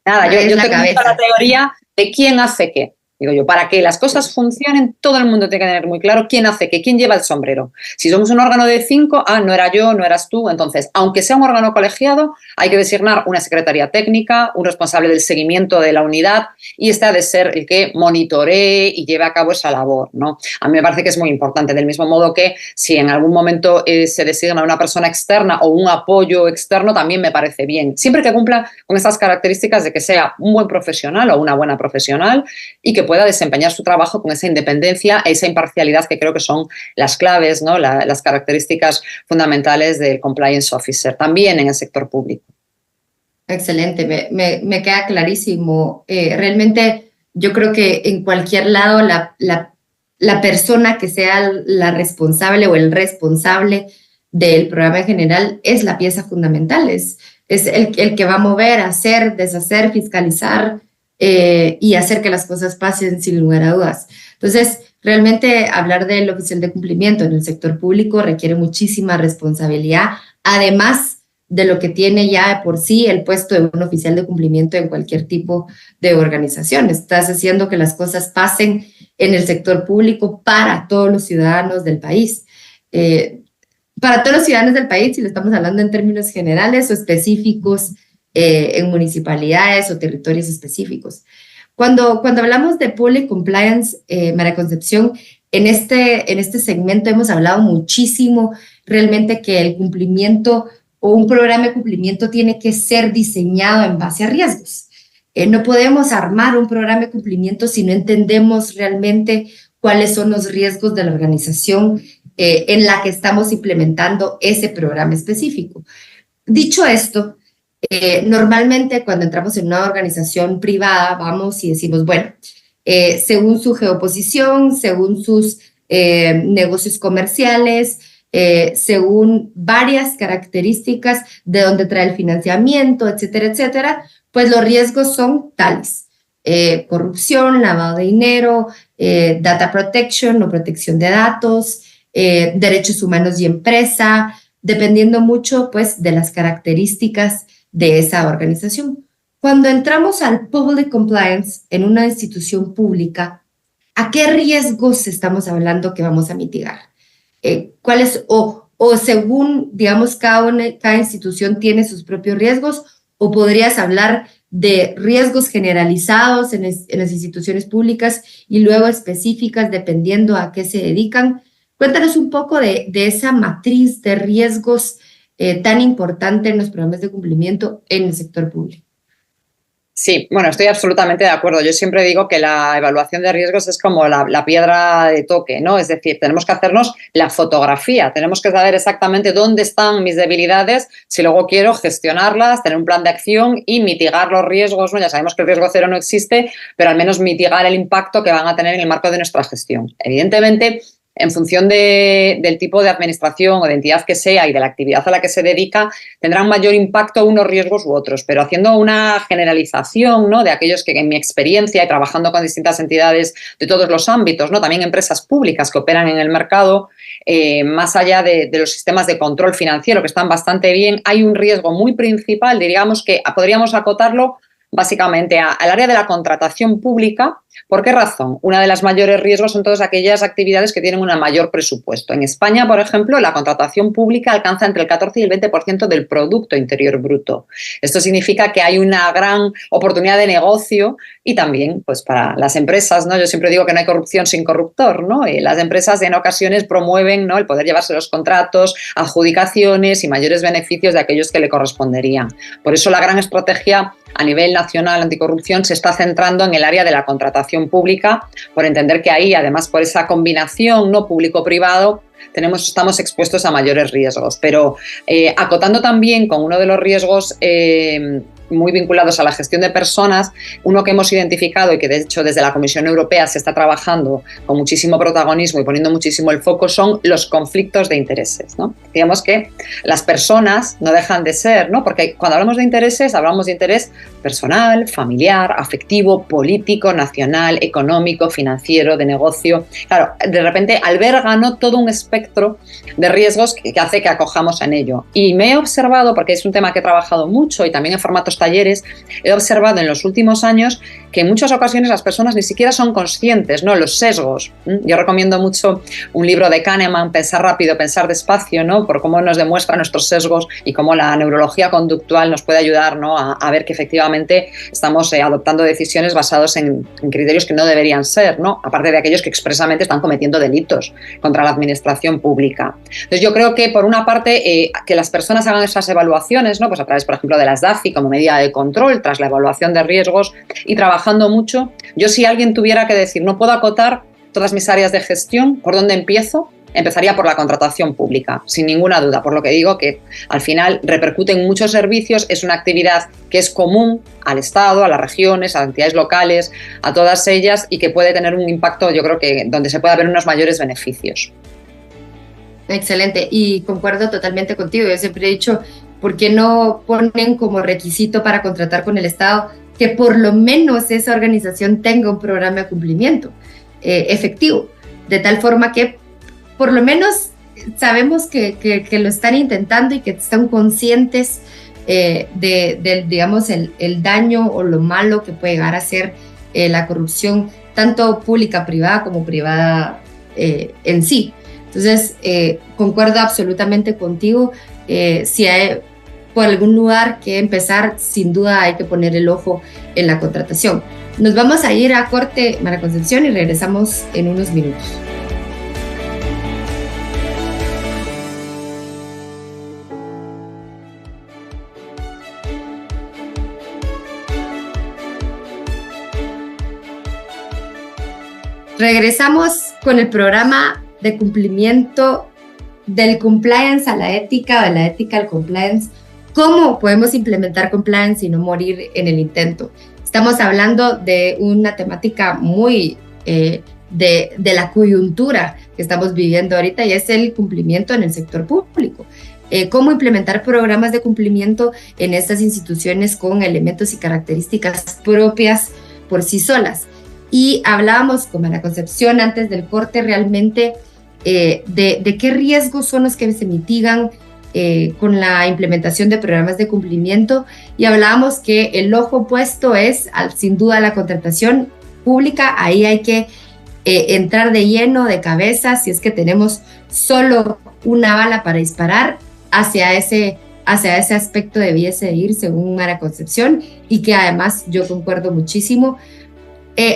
Nada, yo te cuento la teoría de quién hace qué. Digo yo, para que las cosas funcionen, todo el mundo tiene que tener muy claro quién hace qué, quién lleva el sombrero. Si somos un órgano de 5, no era yo, no eras tú. Entonces, aunque sea un órgano colegiado, hay que designar una secretaría técnica, un responsable del seguimiento de la unidad, y este ha de ser el que monitoree y lleve a cabo esa labor, ¿no? A mí me parece que es muy importante, del mismo modo que si en algún momento se designa una persona externa o un apoyo externo, también me parece bien, siempre que cumpla con esas características de que sea un buen profesional o una buena profesional y que pueda desempeñar su trabajo con esa independencia e esa imparcialidad que creo que son las claves, ¿no?, las características fundamentales del compliance officer, también en el sector público. Excelente, me queda clarísimo. Realmente yo creo que en cualquier lado la persona que sea la responsable o el responsable del programa en general es la pieza fundamental, es el que va a mover, hacer, deshacer, fiscalizar y hacer que las cosas pasen sin lugar a dudas. Entonces, realmente hablar del oficial de cumplimiento en el sector público requiere muchísima responsabilidad, además de lo que tiene ya de por sí el puesto de un oficial de cumplimiento en cualquier tipo de organización. Estás haciendo que las cosas pasen en el sector público para todos los ciudadanos del país. Para todos los ciudadanos del país, si lo estamos hablando en términos generales o específicos, en municipalidades o territorios específicos. Cuando hablamos de Public Compliance, María Concepción, en este segmento hemos hablado muchísimo realmente que el cumplimiento o un programa de cumplimiento tiene que ser diseñado en base a riesgos. No podemos armar un programa de cumplimiento si no entendemos realmente cuáles son los riesgos de la organización en la que estamos implementando ese programa específico. Dicho esto, normalmente cuando entramos en una organización privada vamos y decimos, bueno, según su geoposición, según sus negocios comerciales, según varias características de dónde trae el financiamiento, etcétera, etcétera, pues los riesgos son tales. Corrupción, lavado de dinero, data protection o protección de datos, derechos humanos y empresa, dependiendo mucho pues de las características de esa organización. Cuando entramos al public compliance en una institución pública, ¿a qué riesgos estamos hablando que vamos a mitigar? ¿Cuáles o según, digamos, cada institución tiene sus propios riesgos, o podrías hablar de riesgos generalizados en las instituciones públicas y luego específicas dependiendo a qué se dedican? Cuéntanos un poco de esa matriz de riesgos tan importante en los programas de cumplimiento en el sector público. Sí, bueno, estoy absolutamente de acuerdo. Yo siempre digo que la evaluación de riesgos es como la piedra de toque, ¿no? Es decir, tenemos que hacernos la fotografía, tenemos que saber exactamente dónde están mis debilidades, si luego quiero gestionarlas, tener un plan de acción y mitigar los riesgos, ¿no? Ya sabemos que el riesgo cero no existe, pero al menos mitigar el impacto que van a tener en el marco de nuestra gestión. Evidentemente, en función del tipo de administración o de entidad que sea y de la actividad a la que se dedica, tendrán mayor impacto unos riesgos u otros, pero haciendo una generalización, ¿no?, de aquellos que en mi experiencia y trabajando con distintas entidades de todos los ámbitos, ¿no?, también empresas públicas que operan en el mercado, más allá de los sistemas de control financiero que están bastante bien, hay un riesgo muy principal, diríamos que podríamos acotarlo básicamente al área de la contratación pública. ¿Por qué razón? Una de las mayores riesgos son todas aquellas actividades que tienen un mayor presupuesto. En España, por ejemplo, la contratación pública alcanza entre el 14 y el 20% del Producto Interior Bruto. Esto significa que hay una gran oportunidad de negocio y también pues, para las empresas, ¿no? Yo siempre digo que no hay corrupción sin corruptor, ¿no? Las empresas en ocasiones promueven, ¿no?, el poder llevarse los contratos, adjudicaciones y mayores beneficios de aquellos que le corresponderían. Por eso la gran estrategia a nivel nacional anticorrupción se está centrando en el área de la contratación pública, por entender que ahí, además por esa combinación no público-privado, estamos expuestos a mayores riesgos. Pero acotando también con uno de los riesgos muy vinculados a la gestión de personas, uno que hemos identificado y que de hecho desde la Comisión Europea se está trabajando con muchísimo protagonismo y poniendo muchísimo el foco son los conflictos de intereses, ¿no? Digamos que las personas no dejan de ser, ¿no?, porque cuando hablamos de intereses hablamos de interés personal, familiar, afectivo, político, nacional, económico, financiero, de negocio. Claro, de repente alberga, ¿no?, todo un espectro de riesgos que hace que acojamos en ello. Y me he observado, porque es un tema que he trabajado mucho y también en formatos talleres, he observado en los últimos años que en muchas ocasiones las personas ni siquiera son conscientes, ¿no?, los sesgos. Yo recomiendo mucho un libro de Kahneman, Pensar rápido, pensar despacio, ¿no?, por cómo nos demuestra nuestros sesgos y cómo la neurología conductual nos puede ayudar, ¿no?, a ver que efectivamente estamos adoptando decisiones basadas en criterios que no deberían ser, ¿no?, aparte de aquellos que expresamente están cometiendo delitos contra la administración pública. Entonces yo creo que por una parte que las personas hagan esas evaluaciones, ¿no?, pues a través, por ejemplo, de las DAFI como medida de control tras la evaluación de riesgos y trabajando mucho. Yo, si alguien tuviera que decir, no puedo acotar todas mis áreas de gestión, ¿por dónde empiezo? Empezaría por la contratación pública, sin ninguna duda, por lo que digo que al final repercute en muchos servicios, es una actividad que es común al Estado, a las regiones, a las entidades locales, a todas ellas y que puede tener un impacto, yo creo que donde se pueda ver unos mayores beneficios. Excelente, y concuerdo totalmente contigo. Yo siempre he dicho, ¿por qué no ponen como requisito para contratar con el Estado que por lo menos esa organización tenga un programa de cumplimiento efectivo, de tal forma que por lo menos sabemos que lo están intentando y que están conscientes digamos, el daño o lo malo que puede llegar a ser la corrupción, tanto pública, privada, como privada en sí. Entonces, concuerdo absolutamente contigo. Si hay por algún lugar que empezar, sin duda hay que poner el ojo en la contratación. Nos vamos a ir a corte, María Concepción, y regresamos en unos minutos. Regresamos con el programa de cumplimiento del compliance a la ética, o de la ética al compliance. ¿Cómo podemos implementar compliance y no morir en el intento? Estamos hablando de una temática muy de la coyuntura que estamos viviendo ahorita, y es el cumplimiento en el sector público. Cómo implementar programas de cumplimiento en estas instituciones con elementos y características propias por sí solas. Y hablábamos con María Concepción antes del corte realmente de qué riesgos son los que se mitigan con la implementación de programas de cumplimiento, y hablábamos que el ojo puesto es sin duda la contratación pública. Ahí hay que entrar de lleno, de cabeza, si es que tenemos solo una bala para disparar, hacia ese aspecto debiese ir, según María Concepción, y que además yo concuerdo muchísimo.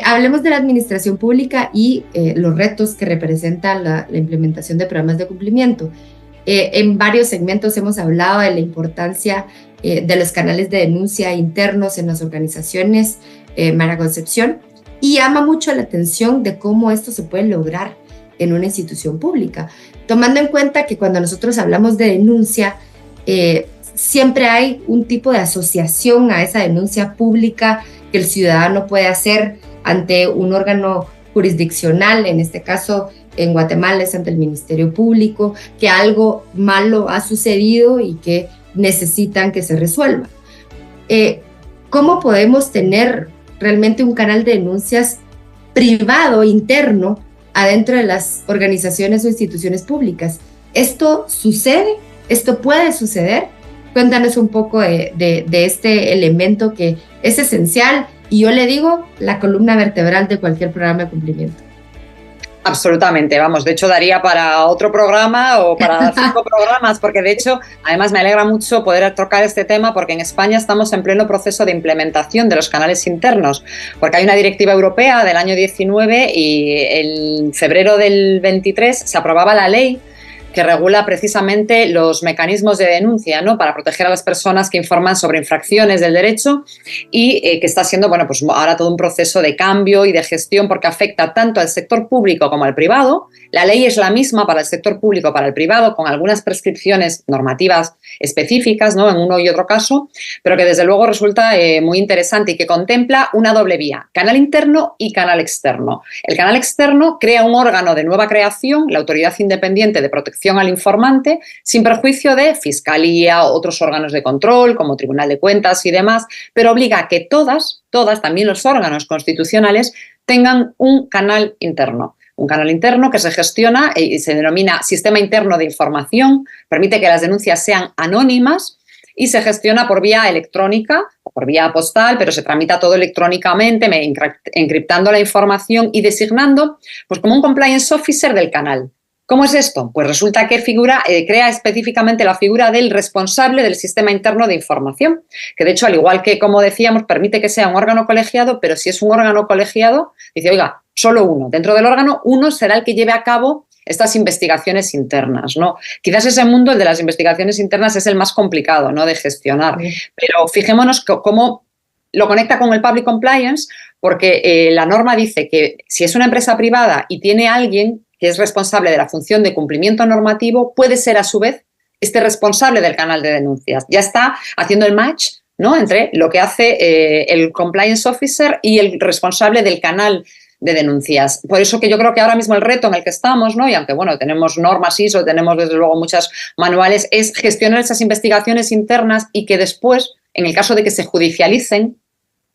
Hablemos de la administración pública y los retos que representa la implementación de programas de cumplimiento. En varios segmentos hemos hablado de la importancia de los canales de denuncia internos en las organizaciones, María Concepción, y llama mucho la atención de cómo esto se puede lograr en una institución pública, tomando en cuenta que cuando nosotros hablamos de denuncia, siempre hay un tipo de asociación a esa denuncia pública que el ciudadano puede hacer ante un órgano jurisdiccional. En este caso, en Guatemala es ante el Ministerio Público, que algo malo ha sucedido y que necesitan que se resuelva. ¿Cómo podemos tener realmente un canal de denuncias privado, interno, adentro de las organizaciones o instituciones públicas? ¿Esto sucede? ¿Esto puede suceder? Cuéntanos un poco de este elemento que es esencial, y yo le digo la columna vertebral de cualquier programa de cumplimiento. Absolutamente, vamos, de hecho daría para otro programa o para 5 programas, porque de hecho, además me alegra mucho poder tocar este tema, porque en España estamos en pleno proceso de implementación de los canales internos, porque hay una directiva europea del año 19 y en febrero del 23 se aprobaba la ley que regula precisamente los mecanismos de denuncia, ¿no?, para proteger a las personas que informan sobre infracciones del derecho, y que está siendo, bueno, pues ahora todo un proceso de cambio y de gestión, porque afecta tanto al sector público como al privado. La ley es la misma para el sector público, para el privado, con algunas prescripciones normativas específicas, ¿no?, en uno y otro caso, pero que desde luego resulta muy interesante y que contempla una doble vía: canal interno y canal externo. El canal externo crea un órgano de nueva creación, la Autoridad Independiente de Protección al Informante, sin perjuicio de Fiscalía, otros órganos de control como Tribunal de Cuentas y demás, pero obliga a que todas, también los órganos constitucionales, tengan un canal interno. Un canal interno que se gestiona y se denomina Sistema Interno de Información, permite que las denuncias sean anónimas y se gestiona por vía electrónica o por vía postal, pero se tramita todo electrónicamente, encriptando la información y designando pues como un compliance officer del canal. ¿Cómo es esto? Pues resulta que crea específicamente la figura del responsable del sistema interno de información, que de hecho, al igual que, como decíamos, permite que sea un órgano colegiado, pero si es un órgano colegiado, dice, oiga, solo uno. Dentro del órgano, uno será el que lleve a cabo estas investigaciones internas, ¿no? Quizás ese mundo, el de las investigaciones internas, es el más complicado, ¿no?, de gestionar. Sí. Pero fijémonos cómo lo conecta con el public compliance, porque la norma dice que si es una empresa privada y tiene alguien que es responsable de la función de cumplimiento normativo, puede ser a su vez este responsable del canal de denuncias. Ya está haciendo el match, ¿no?, entre lo que hace el compliance officer y el responsable del canal de denuncias. Por eso que yo creo que ahora mismo el reto en el que estamos, ¿no?, y aunque bueno, tenemos normas ISO, tenemos desde luego muchos manuales, es gestionar esas investigaciones internas y que después, en el caso de que se judicialicen,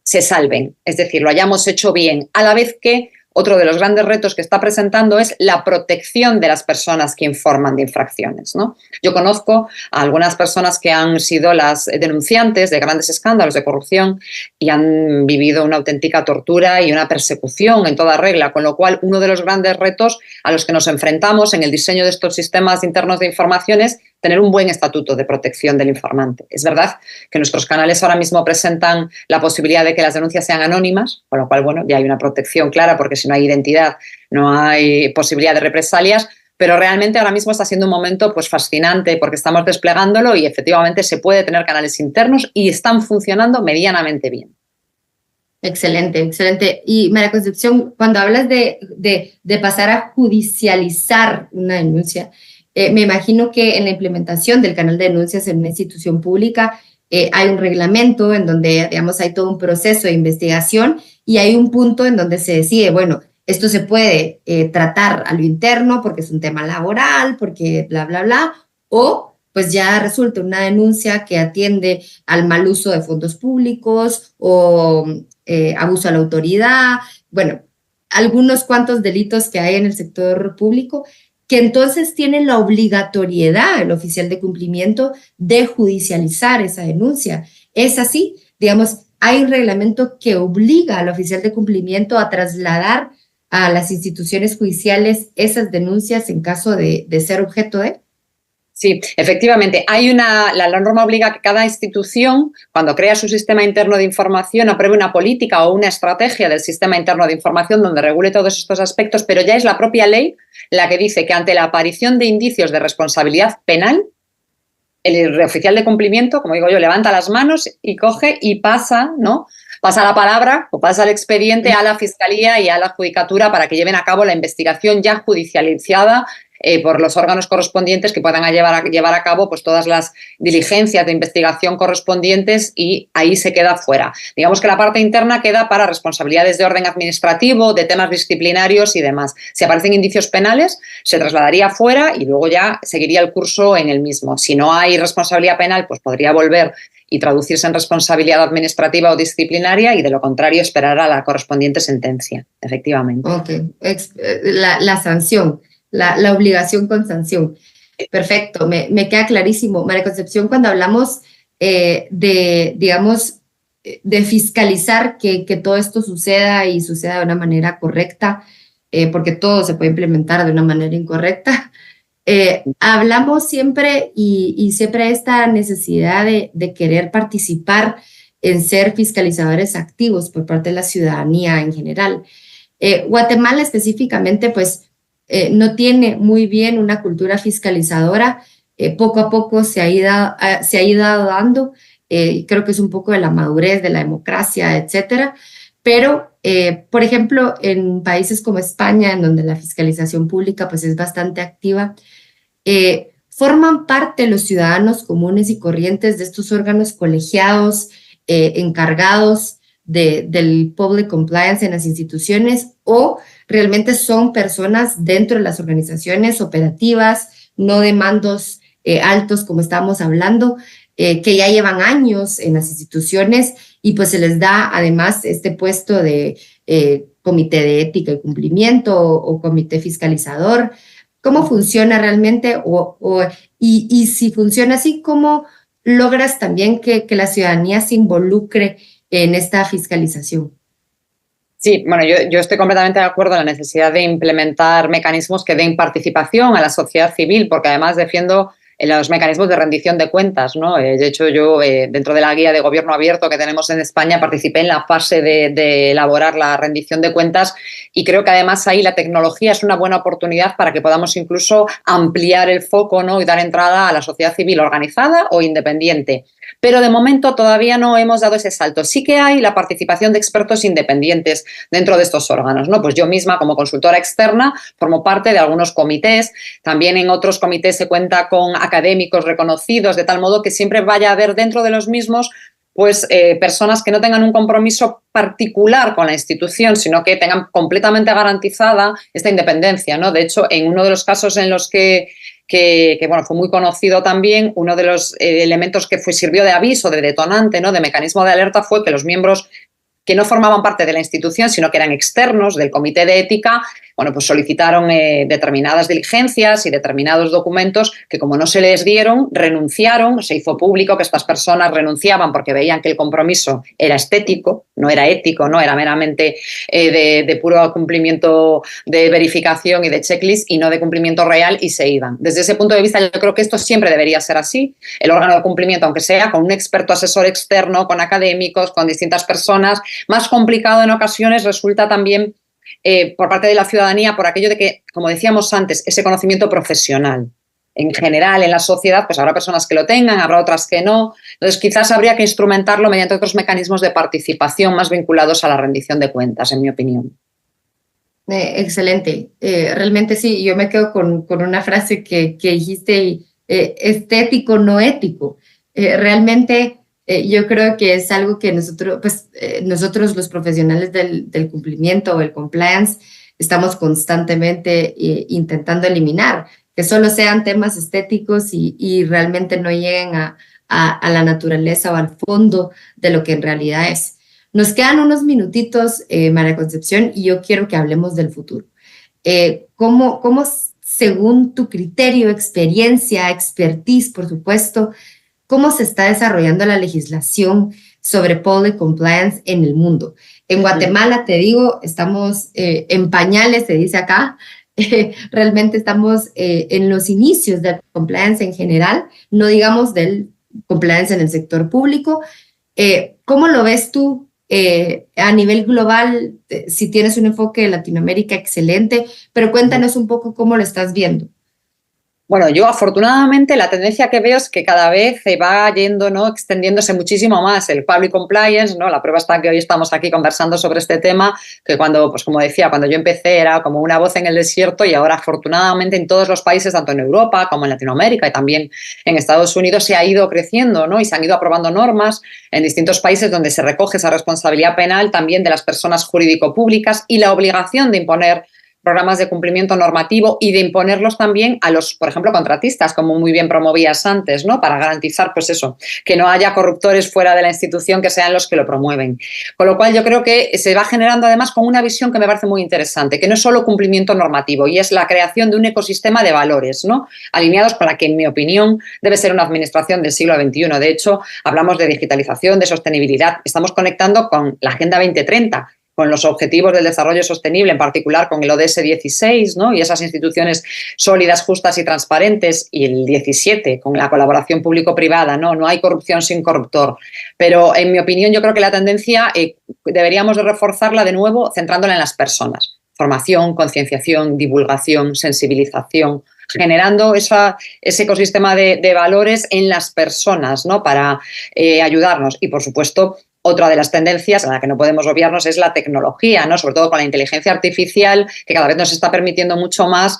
se salven, es decir, lo hayamos hecho bien, a la vez que otro de los grandes retos que está presentando es la protección de las personas que informan de infracciones, ¿no? Yo conozco a algunas personas que han sido las denunciantes de grandes escándalos de corrupción y han vivido una auténtica tortura y una persecución en toda regla, con lo cual uno de los grandes retos a los que nos enfrentamos en el diseño de estos sistemas internos de información es tener un buen estatuto de protección del informante. Es verdad que nuestros canales ahora mismo presentan la posibilidad de que las denuncias sean anónimas, con lo cual, bueno, ya hay una protección clara, porque si no hay identidad no hay posibilidad de represalias, pero realmente ahora mismo está siendo un momento pues fascinante porque estamos desplegándolo y efectivamente se puede tener canales internos y están funcionando medianamente bien. Excelente, excelente. Y María Concepción, cuando hablas de pasar a judicializar una denuncia, me imagino que en la implementación del canal de denuncias en una institución pública hay un reglamento en donde, digamos, hay todo un proceso de investigación y hay un punto en donde se decide, bueno, esto se puede tratar a lo interno porque es un tema laboral, porque bla, bla, bla, o pues ya resulta una denuncia que atiende al mal uso de fondos públicos o abuso a la autoridad, bueno, algunos cuantos delitos que hay en el sector público, que entonces tiene la obligatoriedad el oficial de cumplimiento de judicializar esa denuncia. Es así, digamos, hay un reglamento que obliga al oficial de cumplimiento a trasladar a las instituciones judiciales esas denuncias en caso de ser objeto de... Sí, efectivamente. La norma obliga a que cada institución, cuando crea su sistema interno de información, apruebe una política o una estrategia del sistema interno de información donde regule todos estos aspectos, pero ya es la propia ley la que dice que ante la aparición de indicios de responsabilidad penal, el oficial de cumplimiento, como digo yo, levanta las manos y coge y pasa, ¿no? Pasa la palabra o pasa el expediente a la Fiscalía y a la Judicatura para que lleven a cabo la investigación ya judicializada por los órganos correspondientes que puedan llevar a cabo pues, todas las diligencias de investigación correspondientes y ahí se queda fuera. Digamos que la parte interna queda para responsabilidades de orden administrativo, de temas disciplinarios y demás. Si aparecen indicios penales, se trasladaría fuera y luego ya seguiría el curso en el mismo. Si no hay responsabilidad penal, pues podría volver y traducirse en responsabilidad administrativa o disciplinaria y de lo contrario esperar a la correspondiente sentencia, efectivamente. Ok, la sanción. La obligación con sanción. Perfecto, me queda clarísimo. María Concepción, cuando hablamos digamos, de fiscalizar que todo esto suceda y suceda de una manera correcta, porque todo se puede implementar de una manera incorrecta, hablamos siempre y siempre esta necesidad de querer participar en ser fiscalizadores activos por parte de la ciudadanía en general. Guatemala específicamente, pues, no tiene muy bien una cultura fiscalizadora, poco a poco se ha ido dando, creo que es un poco de la madurez de la democracia, etcétera, pero, por ejemplo, en países como España, en donde la fiscalización pública pues, es bastante activa, forman parte los ciudadanos comunes y corrientes de estos órganos colegiados encargados del public compliance en las instituciones o realmente son personas dentro de las organizaciones operativas, no de mandos altos como estábamos hablando, que ya llevan años en las instituciones y pues se les da además este puesto de comité de ética y cumplimiento o comité fiscalizador. ¿Cómo funciona realmente? Y si funciona así, ¿cómo logras también que la ciudadanía se involucre en esta fiscalización? Sí, bueno, yo estoy completamente de acuerdo en la necesidad de implementar mecanismos que den participación a la sociedad civil, porque además defiendo los mecanismos de rendición de cuentas, ¿no? De hecho, yo dentro de la guía de gobierno abierto que tenemos en España participé en la fase de elaborar la rendición de cuentas y creo que además ahí la tecnología es una buena oportunidad para que podamos incluso ampliar el foco, ¿no? Y dar entrada a la sociedad civil organizada o independiente. Pero de momento todavía no hemos dado ese salto. Sí que hay la participación de expertos independientes dentro de estos órganos, ¿no? Pues yo misma, como consultora externa, formo parte de algunos comités. También en otros comités se cuenta con académicos reconocidos, de tal modo que siempre vaya a haber dentro de los mismos pues personas que no tengan un compromiso particular con la institución, sino que tengan completamente garantizada esta independencia, ¿no? De hecho, en uno de los casos en los que bueno, fue muy conocido también, uno de los elementos que sirvió de aviso, de detonante, ¿no? De mecanismo de alerta fue que los miembros que no formaban parte de la institución, sino que eran externos del comité de ética, bueno, pues solicitaron determinadas diligencias y determinados documentos que, como no se les dieron, renunciaron. Se hizo público que estas personas renunciaban porque veían que el compromiso era estético, no era ético, no era meramente de puro cumplimiento de verificación y de checklist y no de cumplimiento real, y se iban. Desde ese punto de vista, yo creo que esto siempre debería ser así. El órgano de cumplimiento, aunque sea con un experto asesor externo, con académicos, con distintas personas, más complicado en ocasiones resulta también por parte de la ciudadanía, por aquello de que, como decíamos antes, ese conocimiento profesional. En general, en la sociedad, pues habrá personas que lo tengan, habrá otras que no. Entonces, quizás habría que instrumentarlo mediante otros mecanismos de participación más vinculados a la rendición de cuentas, en mi opinión. Excelente. Realmente sí, yo me quedo con una frase que dijiste, estético, no ético. Realmente yo creo que es algo que nosotros los profesionales del cumplimiento o el compliance estamos constantemente intentando eliminar, que solo sean temas estéticos y realmente no lleguen a la naturaleza o al fondo de lo que en realidad es. Nos quedan unos minutitos, María Concepción, y yo quiero que hablemos del futuro. ¿Cómo, según tu criterio, experiencia, expertise, por supuesto, cómo se está desarrollando la legislación sobre public compliance en el mundo? En Guatemala, te digo, estamos en pañales, se dice acá. Realmente estamos en los inicios del compliance en general, no digamos del compliance en el sector público. ¿Cómo lo ves tú a nivel global? Si tienes un enfoque de Latinoamérica, excelente, pero cuéntanos un poco cómo lo estás viendo. Bueno, yo afortunadamente la tendencia que veo es que cada vez se va yendo, ¿no?, extendiéndose muchísimo más el public compliance, ¿no? La prueba está que hoy estamos aquí conversando sobre este tema, que cuando, pues como decía, cuando yo empecé era como una voz en el desierto, y ahora afortunadamente en todos los países, tanto en Europa como en Latinoamérica y también en Estados Unidos, se ha ido creciendo, ¿no? Y se han ido aprobando normas en distintos países donde se recoge esa responsabilidad penal también de las personas jurídico-públicas y la obligación de imponer programas de cumplimiento normativo y de imponerlos también a los, por ejemplo, contratistas, como muy bien promovías antes, ¿no?, para garantizar, pues eso, que no haya corruptores fuera de la institución que sean los que lo promueven. Con lo cual yo creo que se va generando además con una visión que me parece muy interesante, que no es solo cumplimiento normativo, y es la creación de un ecosistema de valores, ¿no?, alineados con la que, en mi opinión, debe ser una administración del siglo XXI. De hecho, hablamos de digitalización, de sostenibilidad, estamos conectando con la Agenda 2030, con los objetivos del desarrollo sostenible, en particular con el ODS 16, ¿no?, y esas instituciones sólidas, justas y transparentes, y el 17, con la colaboración público-privada, ¿no? No hay corrupción sin corruptor. Pero, en mi opinión, yo creo que la tendencia deberíamos de reforzarla de nuevo, centrándola en las personas. Formación, concienciación, divulgación, sensibilización, generando ese ecosistema de valores en las personas, ¿no?, para ayudarnos. Y, por supuesto, otra de las tendencias a la que no podemos obviarnos es la tecnología, ¿no?, sobre todo con la inteligencia artificial, que cada vez nos está permitiendo mucho más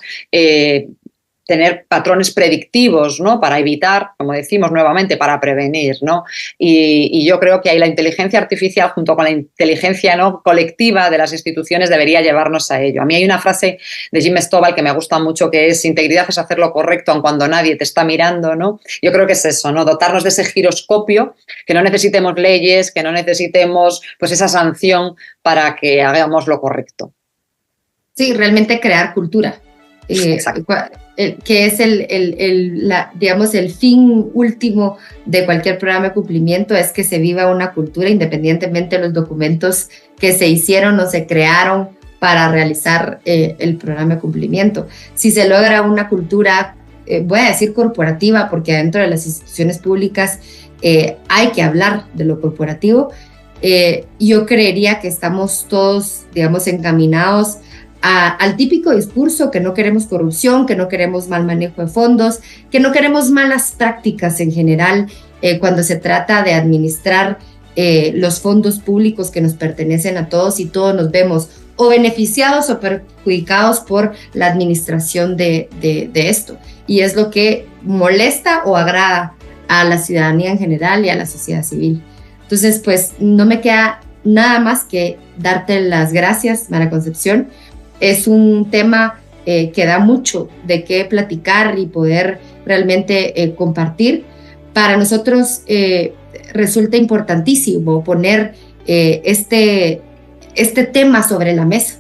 tener patrones predictivos, ¿no?, para evitar, como decimos nuevamente, para prevenir, ¿no? Y yo creo que ahí la inteligencia artificial, junto con la inteligencia, ¿no?, colectiva de las instituciones, debería llevarnos a ello. A mí hay una frase de Jim Stovall que me gusta mucho, que es: integridad es hacer lo correcto aun cuando nadie te está mirando, ¿no? Yo creo que es eso, ¿no?, dotarnos de ese giroscopio, que no necesitemos leyes, que no necesitemos, pues, esa sanción para que hagamos lo correcto. Sí, realmente crear cultura. Que es digamos, el fin último de cualquier programa de cumplimiento, es que se viva una cultura independientemente de los documentos que se hicieron o se crearon para realizar el programa de cumplimiento. Si se logra una cultura, voy a decir corporativa, porque dentro de las instituciones públicas hay que hablar de lo corporativo, yo creería que estamos todos, digamos, encaminados al típico discurso que no queremos corrupción, que no queremos mal manejo de fondos, que no queremos malas prácticas en general cuando se trata de administrar los fondos públicos que nos pertenecen a todos, y todos nos vemos o beneficiados o perjudicados por la administración de esto. Y es lo que molesta o agrada a la ciudadanía en general y a la sociedad civil. Entonces, pues no me queda nada más que darte las gracias, María Concepción. Es un tema que da mucho de qué platicar y poder realmente compartir. Para nosotros resulta importantísimo poner este tema sobre la mesa.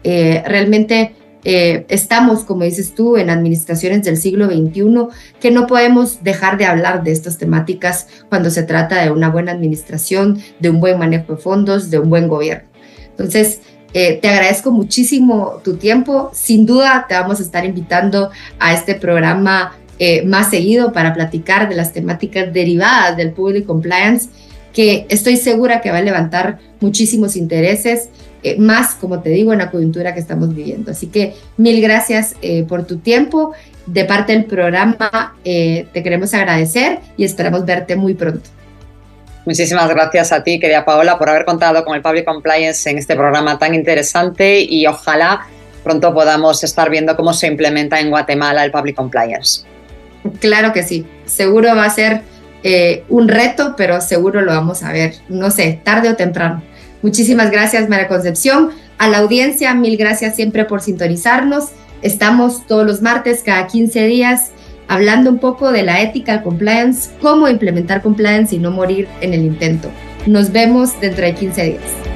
Realmente estamos, como dices tú, en administraciones del siglo XXI, que no podemos dejar de hablar de estas temáticas cuando se trata de una buena administración, de un buen manejo de fondos, de un buen gobierno. Entonces, te agradezco muchísimo tu tiempo. Sin duda te vamos a estar invitando a este programa más seguido para platicar de las temáticas derivadas del Public Compliance, que estoy segura que va a levantar muchísimos intereses, más, como te digo, en la coyuntura que estamos viviendo. Así que mil gracias por tu tiempo. De parte del programa te queremos agradecer y esperamos verte muy pronto. Muchísimas gracias a ti, querida Paola, por haber contado con el Public Compliance en este programa tan interesante, y ojalá pronto podamos estar viendo cómo se implementa en Guatemala el Public Compliance. Claro que sí, seguro va a ser un reto, pero seguro lo vamos a ver, no sé, tarde o temprano. Muchísimas gracias, María Concepción. A la audiencia, mil gracias siempre por sintonizarnos. Estamos todos los martes, cada 15 días, hablando un poco de la ética, el compliance, cómo implementar compliance y no morir en el intento. Nos vemos dentro de 15 días.